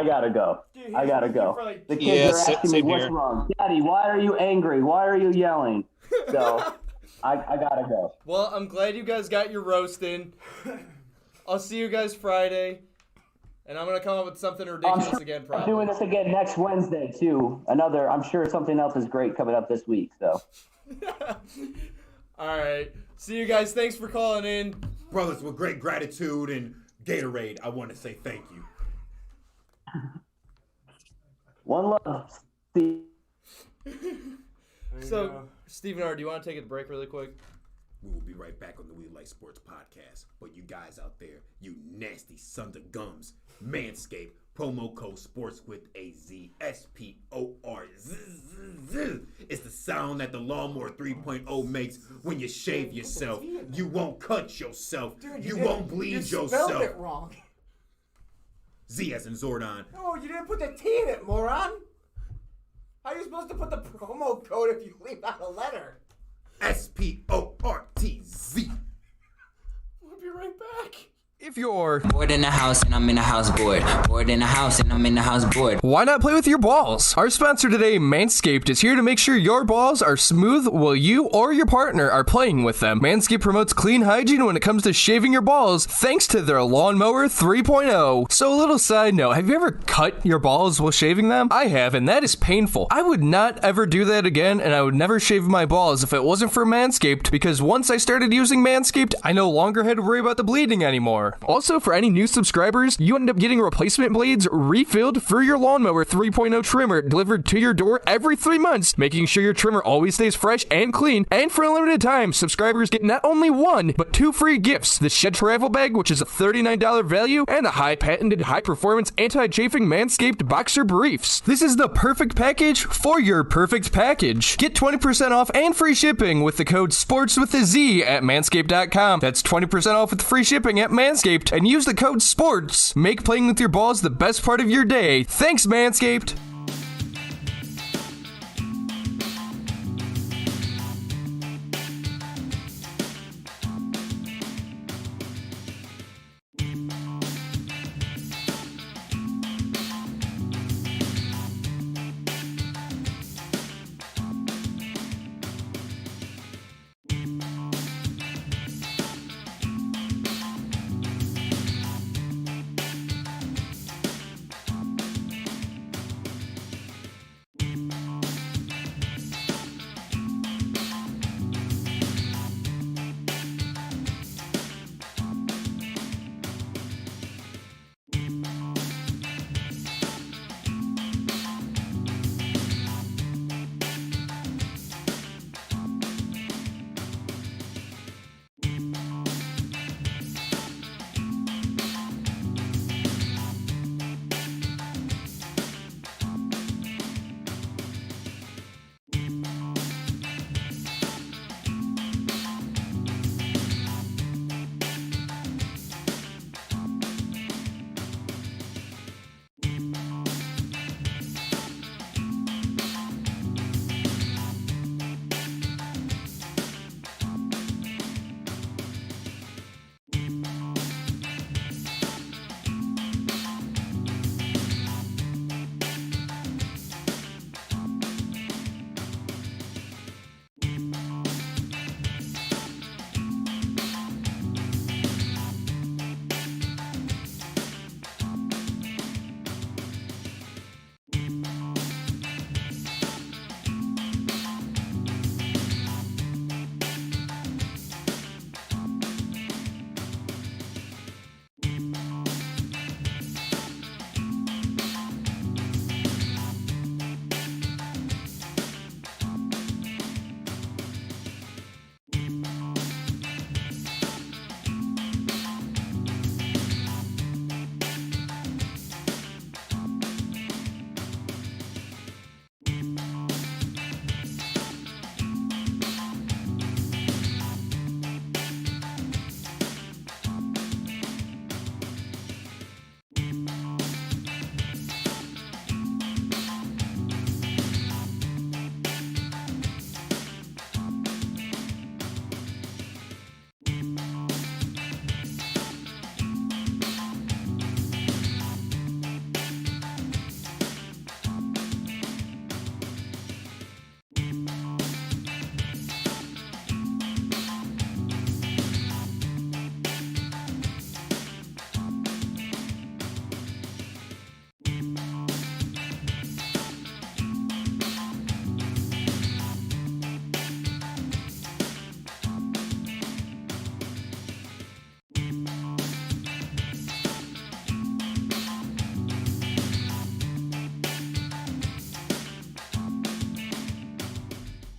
gotta go. I gotta go. The kids are asking me what's wrong. Daddy, why are you angry? Why are you yelling? So I gotta go. Well, I'm glad you guys got your roast in. I'll see you guys Friday. And I'm going to come up with something ridiculous again, probably. I'm doing this again next Wednesday, too. I'm sure something else is great coming up this week, so. All right. See you guys. Thanks for calling in. Brothers, with great gratitude and Gatorade, I want to say thank you. One love. See. So, Stephen R., do you want to take a break really quick? We will be right back on the We Like Sports podcast. But you guys out there, you nasty sons of gums, Manscaped, promo code sports with a Z, SPOR. It's the sound that the Lawnmower 3.0 makes when you shave yourself. You won't cut yourself. Dude, you won't bleed yourself. You spelled it wrong. Z as in Zordon. No, you didn't put the T in it, moron. How are you supposed to put the promo code if you leave out a letter? SPORTZ. We'll be right back. If you're bored in the house and I'm in the house bored. Bored in the house and I'm in the house bored. Why not play with your balls? Our sponsor today, Manscaped, is here to make sure your balls are smooth while you or your partner are playing with them. Manscaped promotes clean hygiene when it comes to shaving your balls thanks to their Lawnmower 3.0. So a little side note, have you ever cut your balls while shaving them? I have, and that is painful. I would not ever do that again, and I would never shave my balls if it wasn't for Manscaped, because once I started using Manscaped, I no longer had to worry about the bleeding anymore. Also, for any new subscribers, you end up getting replacement blades refilled for your Lawnmower 3.0 trimmer delivered to your door every 3 months, making sure your trimmer always stays fresh and clean. And for a limited time, subscribers get not only 1, but 2 free gifts: the Shed Travel Bag, which is a $39 value, and the high-patented, high-performance, anti-chafing Manscaped Boxer Briefs. This is the perfect package for your perfect package. Get 20% off and free shipping with the code SPORTSWITHAZ at manscaped.com. That's 20% off with free shipping at Manscaped, and use the code SPORTS. Make playing with your balls the best part of your day. Thanks, Manscaped.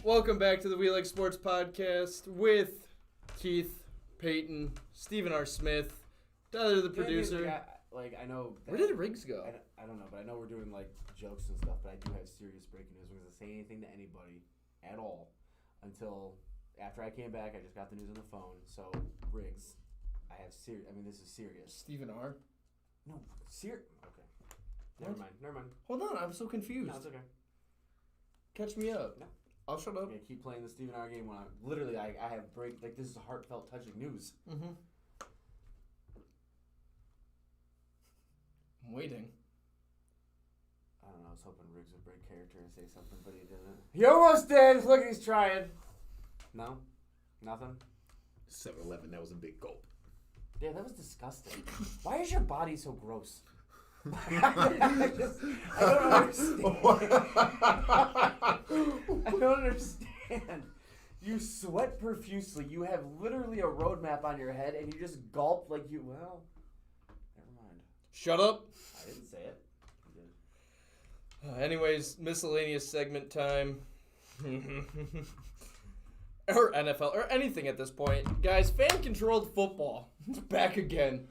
Welcome back to the We Like Sports podcast with Keith, Peyton, Stephen R. Smith, Tyler the producer. I know. Where did Riggs go? I don't know, but I know we're doing like jokes and stuff. But I do have serious breaking news. I'm going to say anything to anybody at all until after I came back. I just got the news on the phone. So Riggs, I have serious. I mean, this is serious. Stephen R. No, serious. Okay. Never mind. Hold on, I'm so confused. No, it's okay. Catch me up. No. I'll shut up. Yeah, keep playing the Stephen R. game when I have break. Like, this is heartfelt, touching news. Mm-hmm. I'm waiting. I don't know. I was hoping Riggs would break character and say something, but he didn't. He almost did. Look, he's trying. No, nothing. 7-Eleven. That was a big gulp. Yeah, that was disgusting. Why is your body so gross? I don't understand. You sweat profusely. You have literally a roadmap on your head, and you just gulp like you. Well, never mind. Shut up. I didn't say it. You did. Anyways, miscellaneous segment time. Or NFL, or anything at this point. Guys, fan-controlled football. It's back again.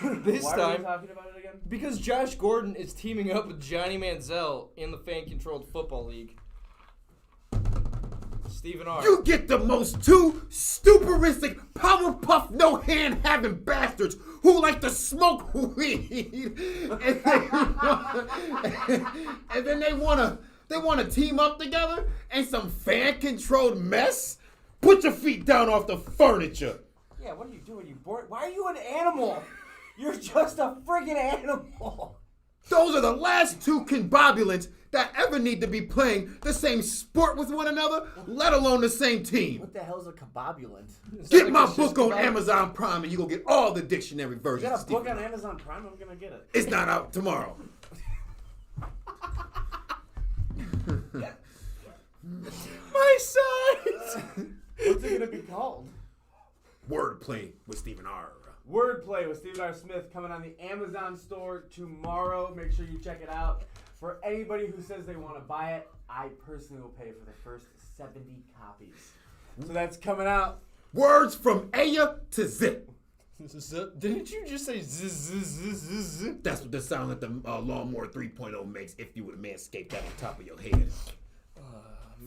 This Why time, are we talking about it again? Because Josh Gordon is teaming up with Johnny Manziel in the fan-controlled football league. Stephen R. You get the most two stuperistic, Powerpuff, no-hand-having bastards who like to smoke weed, and then they want to team up together in some fan-controlled mess? Put your feet down off the furniture. Yeah, what are you doing? You bored? Why are you an animal? You're just a friggin' animal. Those are the last two combobulants that ever need to be playing the same sport with one another, let alone the same team. What the hell's a cobobulant? Get my book on Amazon Prime and you go get all the dictionary versions. You got a book on Amazon Prime? I'm gonna get it. It's not out tomorrow. My size! What's it gonna be called? Wordplay with Stephen R. Wordplay with Stephen R. Smith coming on the Amazon store tomorrow. Make sure you check it out. For anybody who says they want to buy it, I personally will pay for the first 70 copies. So that's coming out. Words from Aya to Zip. Didn't you just say zzz? That's what the sound that the Lawnmower 3.0 makes if you would have manscaped that on top of your head.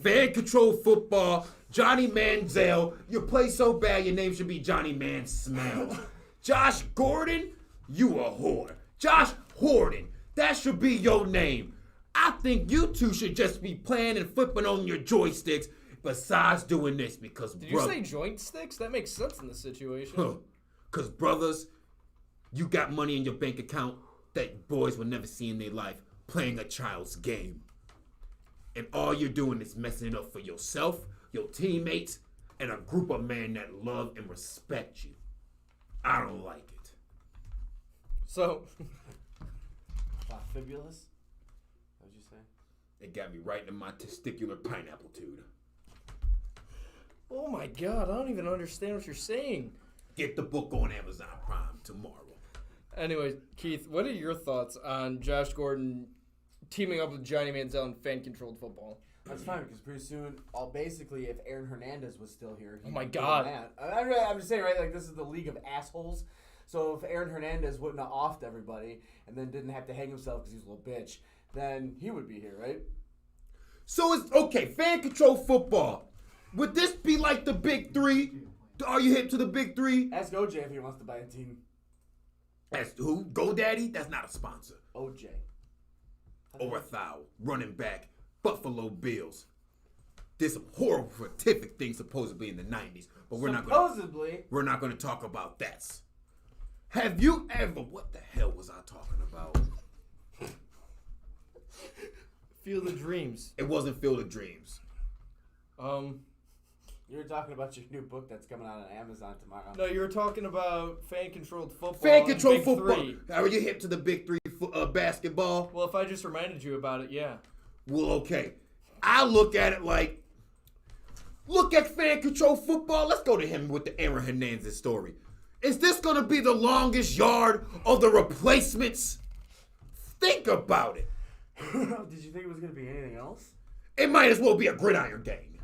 Fan control football, Johnny Manziel. You play so bad, your name should be Johnny Man Smell. Josh Gordon, you a whore. Josh Gordon, that should be your name. I think you two should just be playing and flipping on your joysticks besides doing this because Did you say joint sticks? That makes sense in this situation. Because brothers, you got money in your bank account that boys will never see in their life playing a child's game. And all you're doing is messing it up for yourself, your teammates, and a group of men that love and respect you. I don't like it. So, fibulous? What'd you say? It got me right in my testicular pineapple-tude. Oh my God, I don't even understand what you're saying. Get the book on Amazon Prime tomorrow. Anyway, Keith, what are your thoughts on Josh Gordon teaming up with Johnny Manziel in fan-controlled football? That's fine because pretty soon, basically, if Aaron Hernandez was still here, oh my God! I'm just saying, right? Like this is the league of assholes. So if Aaron Hernandez wouldn't have offed everybody and then didn't have to hang himself because he's a little bitch, then he would be here, right? So it's okay. Fan control football. Would this be like the Big Three? Are you hip to the Big Three? Ask OJ if he wants to buy a team. Ask who? GoDaddy? That's not a sponsor. OJ. Orthau, running back, Buffalo Bills. Did some horrific things supposedly in the 90s, but we're not going to talk about that. Have you ever? What the hell was I talking about? Field of Dreams. It wasn't Field of Dreams. You were talking about your new book that's coming out on Amazon tomorrow. No, you were talking about fan-controlled football. Fan-controlled football. Are you hip to the Big Three basketball? Well, if I just reminded you about it, yeah. Well, okay. I look at it like, look at fan-controlled football. Let's go to him with the Aaron Hernandez story. Is this going to be the longest yard of the replacements? Think about it. Did you think it was going to be anything else? It might as well be a gridiron game.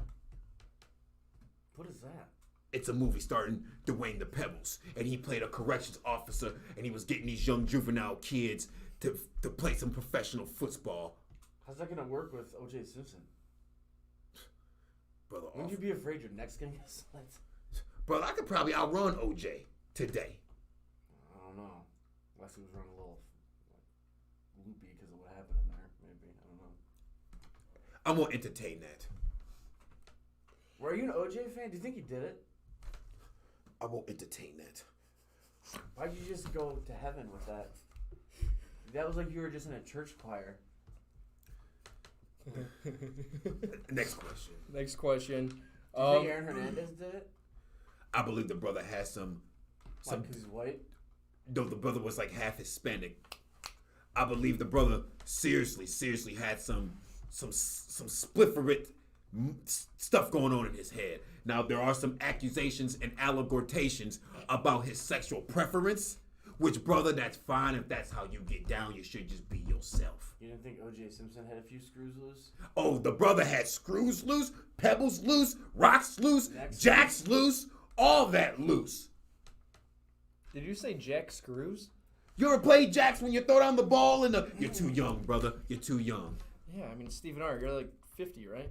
What is that? It's a movie starring Dwayne the Pebbles, and he played a corrections officer, and he was getting these young juvenile kids to play some professional football. How's that gonna work with O.J. Simpson? Brother, wouldn't you be afraid your neck's gonna get slit? Brother, I could probably outrun O.J. today. I don't know. Unless he was running a little loopy because of what happened in there. Maybe. I don't know. I'm gonna entertain that. Were you an OJ fan? Do you think he did it? I won't entertain that. Why'd you just go to heaven with that? That was like you were just in a church choir. Next question. Next question. Do you think Aaron Hernandez did it? I believe the brother has some. Because he's white? No, the brother was like half Hispanic. I believe the brother seriously had some splifferate stuff going on in his head. Now, there are some accusations and allegations about his sexual preference, which, brother, that's fine. If that's how you get down, you should just be yourself. You didn't think O.J. Simpson had a few screws loose? Oh, the brother had screws loose, pebbles loose, rocks loose, jacks loose, all that loose. Did you say jack screws? You ever played jacks when you throw down the ball and you're too young, brother. You're too young. Yeah, I mean, Stephen R., you're like 50, right?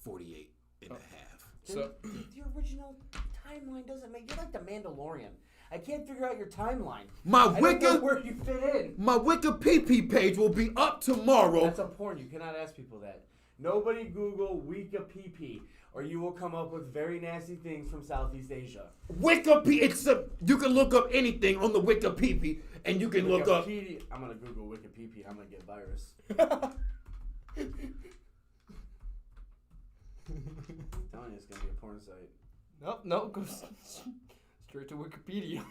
48 and a half. So the original timeline doesn't make... You're like the Mandalorian. I can't figure out your timeline. I don't know where you fit in. My Wikipedia page will be up tomorrow. That's a porn. You cannot ask people that. Nobody Google Wikipedia, or you will come up with very nasty things from Southeast Asia. Wikipedia, you can look up anything on the Wikipedia, and you can look up... I'm going to Google Wikipedia. I'm going to get virus. I'm telling you, it's going to be a porn site. No, go straight to Wikipedia,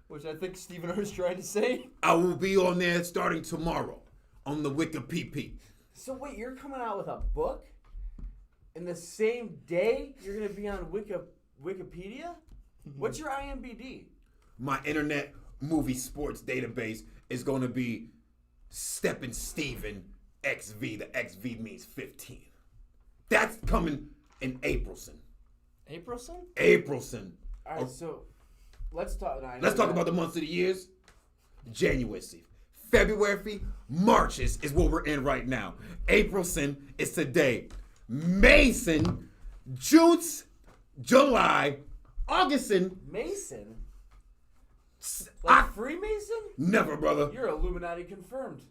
which I think Stephen R. is trying to say. I will be on there starting tomorrow on the Wikipedia. So wait, you're coming out with a book? In the same day you're going to be on Wikipedia? What's your IMDb? My internet movie sports database is going to be Steppin' Steven XV. The XV means 15. That's coming in Aprilson. Aprilson. All right, so let's talk. Let's talk about the months of the years. January, February, March is what we're in right now. Aprilson is today. Mason, June, July, Augustin. Mason? Like Freemason? Never, brother. You're Illuminati confirmed.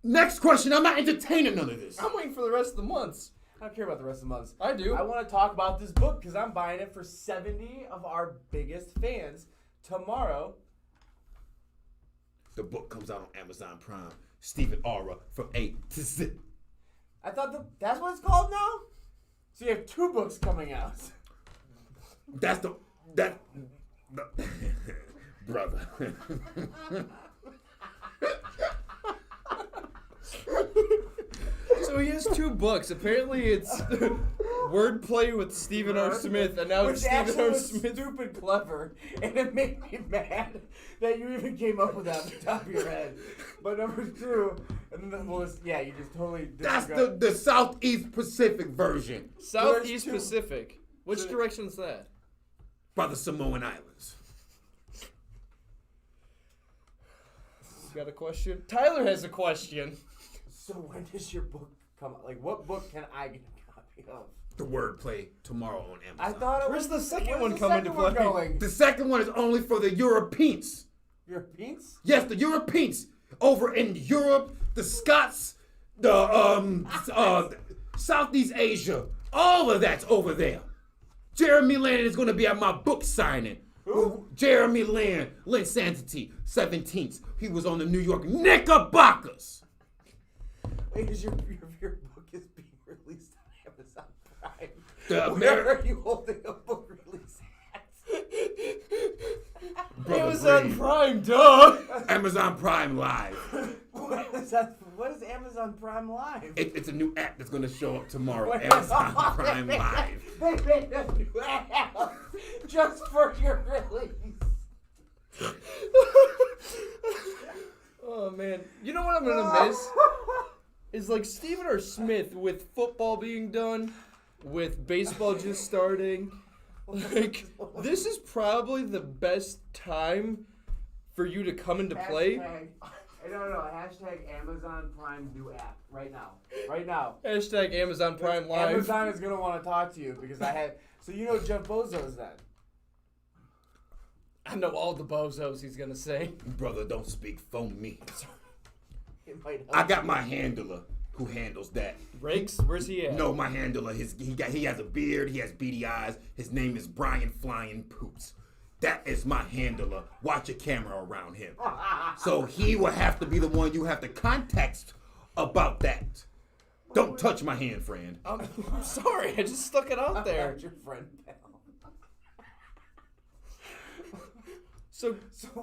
Next question. I'm not entertaining none of this. I'm waiting for the rest of the months. I don't care about the rest of the months. I do. I want to talk about this book because I'm buying it for 70 of our biggest fans tomorrow. The book comes out on Amazon Prime. Stephen Aura from A to Z. I thought that's what it's called now? So you have 2 books coming out. That's the brother. So he has 2 books. Apparently it's wordplay with Stephen R. Smith, and now it's Stephen R. Smith. Stupid clever, and it made me mad that you even came up with that off the top of your head. But number 2, and then, well, you just totally disregard. That's the Southeast Pacific version. Southeast Pacific. Which direction's that? By the Samoan Islands. You got a question? Tyler has a question. So when does your book come out? Like, what book can I get a copy of? The wordplay tomorrow on Amazon. I thought it Where's was the second one coming to play? The second one is only for the Europeans. Europeans? Yes, the Europeans over in Europe, the Scots, the Southeast Asia, all of that's over there. Jeremy Lin is going to be at my book signing. Who? Jeremy Lin Santity, 17th. He was on the New York Knickerbockers. Wait, because your book is being released on Amazon Prime. Where are you holding a book release at? Amazon Prime, duh. Amazon Prime Live. What is Amazon Prime Live? It's a new app that's going to show up tomorrow. Amazon Prime Live. They made a new app just for your release. Oh, man. You know what I'm going to miss? Is like Stephen R. Smith with football being done. with baseball just starting. Like, this is probably the best time for you to come into play. No. Hashtag Amazon Prime new app right now. Right now. Hashtag Amazon Prime Live. Amazon is going to want to talk to you because I had. So you know Jeff Bezos then? I know all the bozos he's going to say. Brother, don't speak for me. It might help I got my handler who handles that. Rakes? Where's he at? No, my handler. He has a beard. He has beady eyes. His name is Brian Flying Poops. That is my handler. Watch your camera around him. So he will have to be the one you have to contact about that. Don't touch my hand, friend. I'm sorry. I just stuck it out there. Your friend, pal. So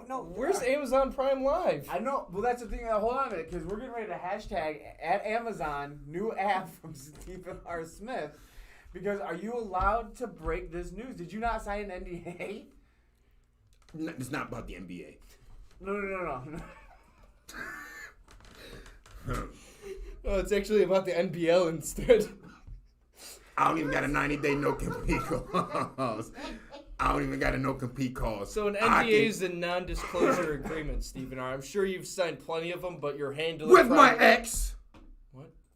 no, where's Amazon Prime Live? I know. Well, that's the thing. Hold on a minute, because we're getting ready to hashtag at Amazon new app from Stephen R. Smith. Because are you allowed to break this news? Did you not sign an NDA? No, it's not about the NBA. No. Oh, it's actually about the NBL instead. I don't even got a 90-day no-compete clause. I don't even got a no-compete clause. So an NDA is a non-disclosure agreement, Stephen R. I'm sure you've signed plenty of them, but you're handling with my ex.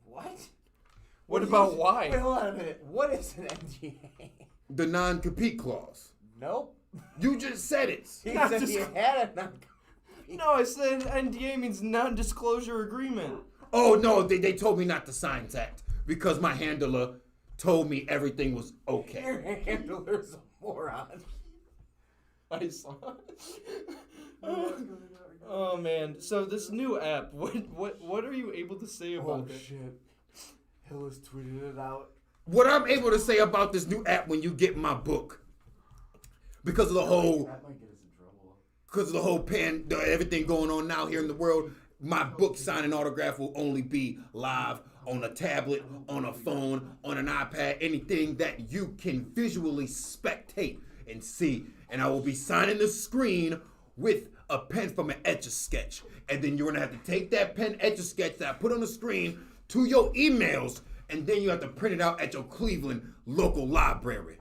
What? What about why? Wait, hold on a minute. What is an NDA? The non-compete clause. Nope. You just said it. He said he had a non-compete. No, I said NDA means non-disclosure agreement. Oh, no, they told me not to sign that because my handler told me everything was okay. Your handler's a moron. I saw it. Oh, man. So this new app, what are you able to say about it? Oh, shit. Hillis tweeted it out. What I'm able to say about this new app when you get my book, because of the whole, That might get us in trouble. because of the whole everything going on now here in the world, my book signing autograph will only be live on a tablet, on a phone, on an iPad, anything that you can visually spectate and see. And I will be signing the screen with a pen from an Etch-a-Sketch. And then you're going to have to take that pen Etch-a-Sketch that I put on the screen to your emails, and then you have to print it out at your Cleveland local library.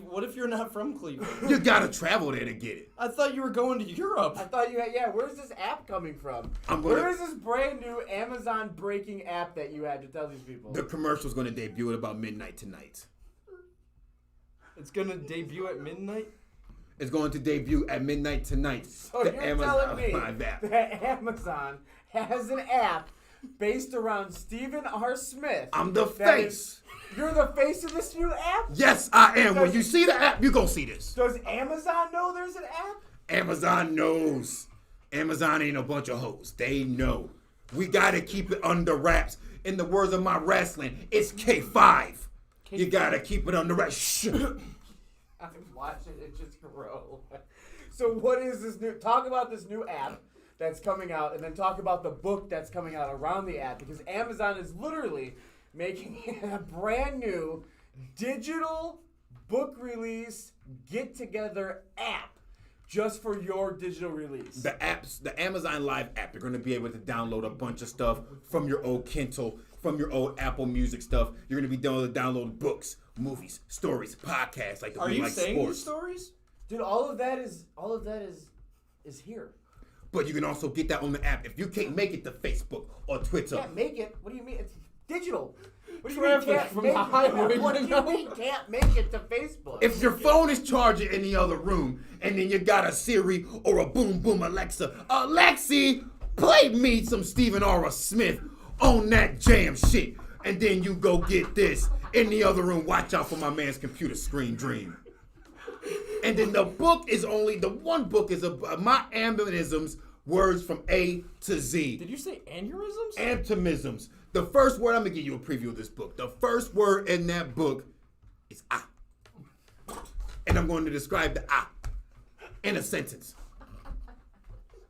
What if you're not from Cleveland? You got to travel there to get it. I thought you were going to Europe. I thought you had, where's this app coming from? Where is this brand new Amazon breaking app that you had to tell these people? The commercial's going to debut at about midnight tonight. It's going to debut at midnight? It's going to debut at midnight tonight. So you're telling me that Amazon has an app based around Stephen R. Smith. I'm the face. You're the face of this new app? Yes, I am. When you see the app, you're going to see this. Does Amazon know there's an app? Amazon knows. Amazon ain't a bunch of hoes. They know. We got to keep it under wraps. In the words of my wrestling, it's K5. You got to keep it under wraps. Shh. I'm watching it just grow. So what is this new... Talk about this new app that's coming out, and then talk about the book that's coming out around the app, because Amazon is literally making a brand new digital book release get-together app just for your digital release. The Amazon Live app, you're going to be able to download a bunch of stuff from your old Kindle, from your old Apple Music stuff. You're going to be able to download books, movies, stories, podcasts like the Are you like saying sports. these stories? Dude, all of that is here. But you can also get that on the app. If you can't make it to Facebook or Twitter. Can't make it? What do you mean? It's digital. What do you Traffic mean can't from make the highway, it? What do you you know? mean can't make it to Facebook? If your phone is charging in the other room, and then you got a Siri or a boom boom Alexa, Alexi, play me some Stephen R. Smith on that jam shit. And then you go get this in the other room. Watch out for my man's computer screen dream. And then the one book is my aneurysms, words from A to Z. Did you say aneurysms? Aneurysms. The first word, I'm going to give you a preview of this book. The first word in that book is ah. And I'm going to describe the ah in a sentence.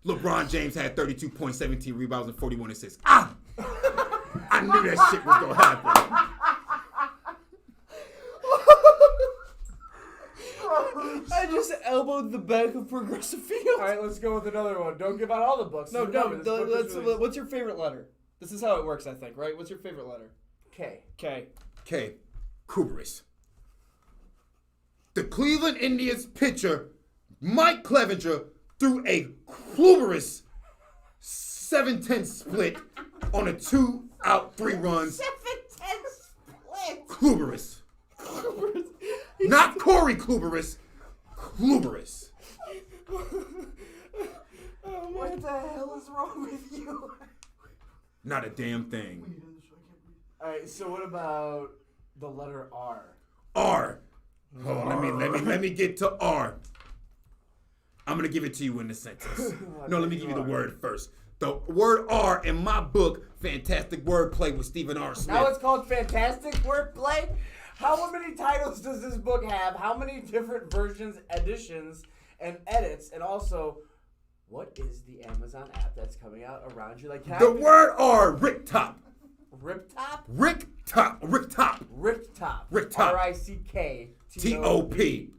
LeBron James had 32 points, 17 rebounds, and 41 assists. Ah! I knew that shit was going to happen. I just elbowed the back of Progressive Field. All right, let's go with another one. Don't give out all the books. No. Remember, this book is really- What's your favorite letter? This is how it works, I think, right? What's your favorite letter? K. K. Okay, Kuberis. The Cleveland Indians pitcher, Mike Clevenger, threw a Kuberis 7-10 split on a 2-out, 3 runs. 7-10 split. Kuberis. Not Corey Kluberis. Kluberis. What the hell is wrong with you? Not a damn thing. Alright, so what about the letter R? R. Hold on, let me get to R. I'm gonna give it to you in the sentence. No, let me give you the word first. The word R in my book, Fantastic Wordplay with Stephen R. Smith. Now it's called Fantastic Wordplay? How many titles does this book have? How many different versions, editions, and edits? And also, what is the Amazon app that's coming out around you? Like, word R, Rick Top. Rip Top? Rick Top. Rick Top. Rick Top. Rick Top. R-I-C-K. T-O-P.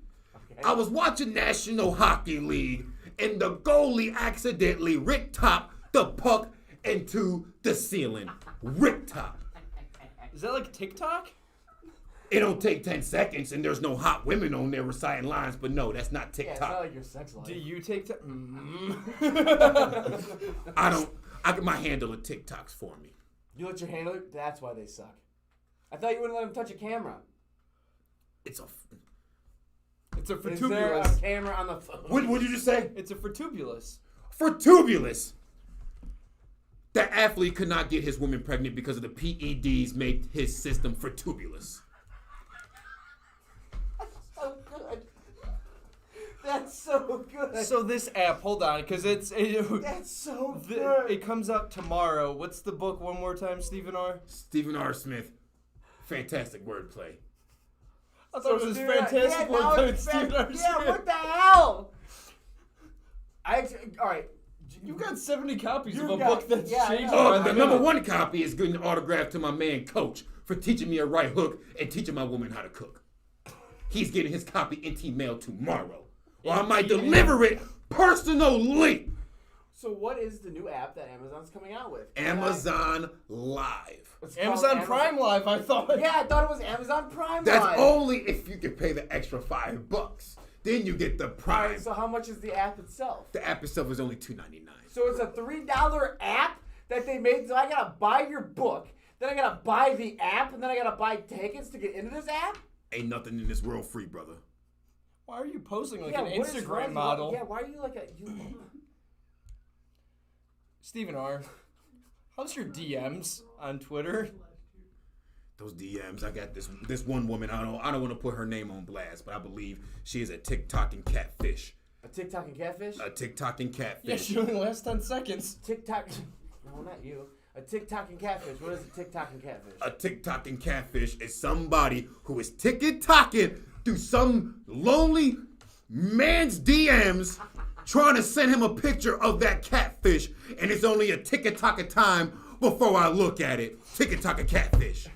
Okay. I was watching National Hockey League, and the goalie accidentally Rick Top the puck into the ceiling. Rick Top. Is that like TikTok? It don't take 10 seconds, and there's no hot women on there reciting lines, but no, that's not TikTok. Yeah, it's not like your sex life. Do you take I don't. My handle of TikToks for me. You let your handle it? That's why they suck. I thought you wouldn't let them touch a camera. It's a Is there a fratubulous. camera on the phone? What did you just say? It's a fratubulous. Fratubulous. That athlete could not get his woman pregnant because of the PEDs made his system fratubulous. So good. That's so good. So this app, hold on, because That's so good. It comes out tomorrow. What's the book one more time, Stephen R.? Stephen R. Smith. Fantastic wordplay. I thought it was fantastic wordplay with Stephen R. Smith. Yeah, what the hell? All right. You've got 70 copies of a got- book that's yeah, changed. yeah. The number one copy is getting autographed to my man Coach for teaching me a right hook and teaching my woman how to cook. He's getting his copy in mail tomorrow. Or I might deliver it personally. So what is the new app that Amazon's coming out with? Amazon Live. It's called Amazon Prime Live, I thought. Yeah, I thought it was Amazon Prime That's Live. only if you can pay the extra $5. Then you get the All Prime. right, so how much is the app itself? The app itself is only $2.99. So it's a $3 app that they made. So I gotta buy your book, then I gotta buy the app, and then I gotta buy tickets to get into this app. Ain't nothing in this world free, brother. Why are you posing like Yeah, an what is wrong Instagram with- model? Yeah, why are you like a you? Stephen R., how's your DMs on Twitter? Those DMs, I got this one woman. I don't want to put her name on blast, but I believe she is a TikToking catfish. A TikTok and catfish? A TikToking catfish. Yeah, she only lasts 10 seconds. TikTok. No, not you. A TikTok and catfish. What is a TikTok and catfish? A TikToking catfish is somebody who is tick-tocking through some lonely man's DMs trying to send him a picture of that catfish, and it's only a tick-a-tock of time before I look at it. Tick-a-tock catfish.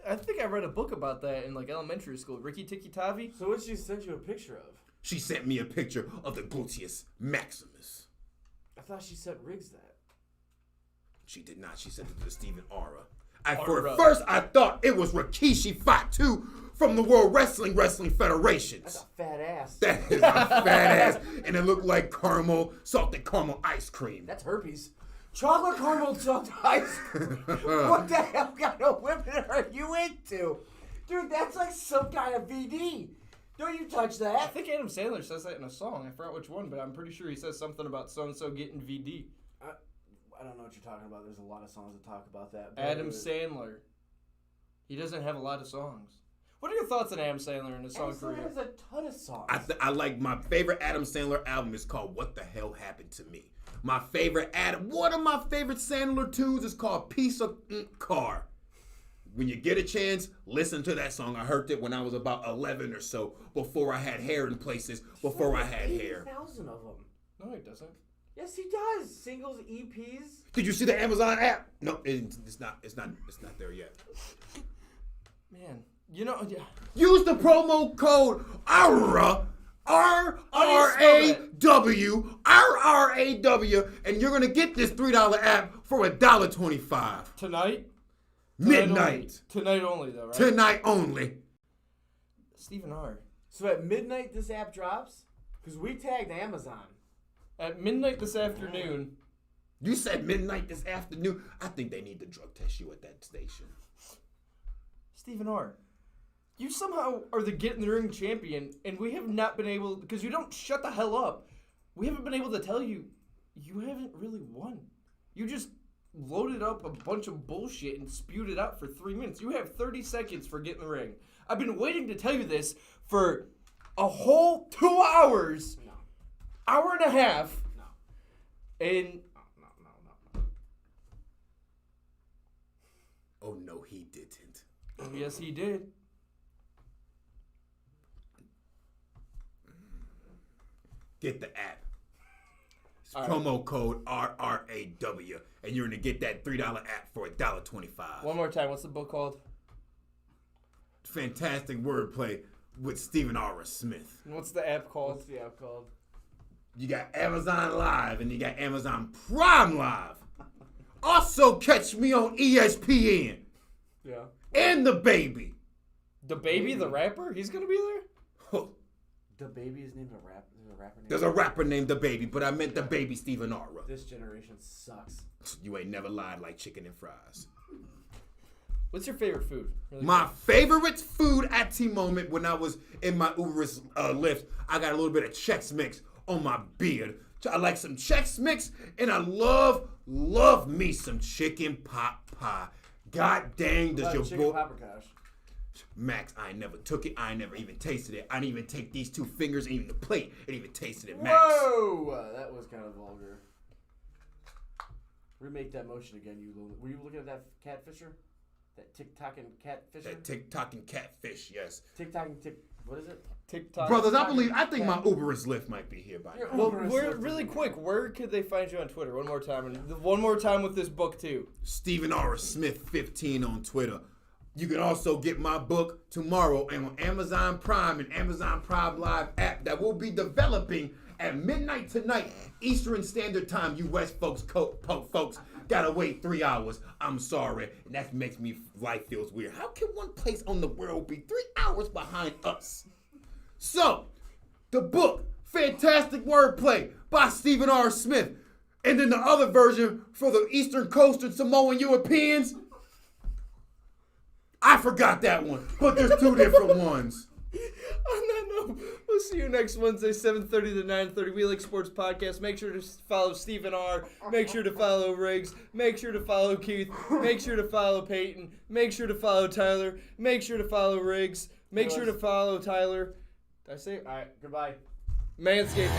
I think I read a book about that in like elementary school. Ricky Tikki Tavi. So what did she send you a picture of? She sent me a picture of the gluteus maximus. I thought she sent Riggs that. She did not. She sent it to Stephen Aura. Aura. For first, I thought it was Rikishi Fatu from the World Wrestling Federations. That's a fat ass. That is a fat ass, and it looked like salted caramel ice cream. That's herpes. Chocolate caramel salted ice cream. What the hell kind of women are you into? Dude, that's like some kind of VD. Don't you touch I that. think Adam Sandler says that in a song. I forgot which one, but I'm pretty sure he says something about so-and-so getting VD. I don't know what you're talking about. There's a lot of songs that talk about that. but- Adam Sandler. He doesn't have a lot of songs. What are your thoughts on Adam Sandler and his song Adam Sandler career? has a ton of songs. I like my favorite Adam Sandler album is called What the Hell Happened to Me. One of my favorite Sandler tunes is called Piece of Car. When you get a chance, listen to that song. I heard it when I was about 11 or so, before I had hair in places, before I had hair. 80,000 of them. No, he doesn't. Yes, he does. Singles, EPs. Did you see the Amazon app? No, it's not there yet. Man, you know, yeah. Use the promo code AURA, RRAW, and you're gonna get this $3 app for $1.25 Tonight? Midnight. Tonight only, though, right? Tonight only. Stephen R. So at midnight this app drops? Because we tagged Amazon. At midnight this afternoon. You said midnight this afternoon? I think they need to drug test you at that station. Stephen R. You somehow are the Get in the Ring champion, and we have not been able, because you don't shut the hell up, we haven't been able to tell you, you haven't really won. You just loaded up a bunch of bullshit and spewed it out for 3 minutes. You have 30 seconds for Get in the Ring. I've been waiting to tell you this for a whole 2 hours, hour and a half, and... Oh, no, he didn't. Oh, yes, he did. Get the app. It's promo code RRAW, and you're going to get that $3 app for $1.25. One more time. What's the book called? Fantastic wordplay with Stephen R. Smith. And what's the app called? What's the app called? You got Amazon Live, and you got Amazon Prime Live. Also, catch me on ESPN. Yeah. And the baby. The baby, the rapper? He's going to be there? The baby is named a rapper. There's a rapper named The Baby, but I meant The Baby Stephen R. This generation sucks. You ain't never lied like chicken and fries. What's your favorite food? My favorite food at the moment when I was in my Uber's Lyft, I got a little bit of Chex Mix on my beard. I like some Chex Mix, and I love me some chicken pot pie. God dang, does your chicken boy... paprikash. Max, I ain't never took it. I ain't never even tasted it. I didn't even take these 2 fingers and even the plate and even tasted it, Max. Whoa! That was kind of vulgar. Remake that motion again, you little... Were you looking at that catfisher? That tick-tocking catfisher? That tick-tocking catfish, yes. Tick-tocking tick... What is it? TikTok. Brothers, I think my Uber's Lyft might be here by now. Well, really quick, where could they find you on Twitter? One more time. And one more time with this book, too. Stephen R. Smith 15 on Twitter. You can also get my book tomorrow and on Amazon Prime and Amazon Prime Live app that will be developing at midnight tonight, Eastern Standard Time. You West folks gotta wait 3 hours. I'm sorry. And that makes me, life feels weird. How can one place on the world be 3 hours behind us? So, the book, Fantastic Wordplay by Stephen R. Smith. And then the other version for the Eastern Coast and Samoan Europeans, I forgot that one, but there's 2 different ones. On that note, we'll see you next Wednesday, 7:30 to 9:30. We Like Sports Podcast. Make sure to follow Stephen R. Make sure to follow Riggs. Make sure to follow Keith. Make sure to follow Peyton. Make sure to follow Tyler. Make sure to follow Riggs. Make sure to follow Tyler. Did I say it? All right, goodbye. Manscaped.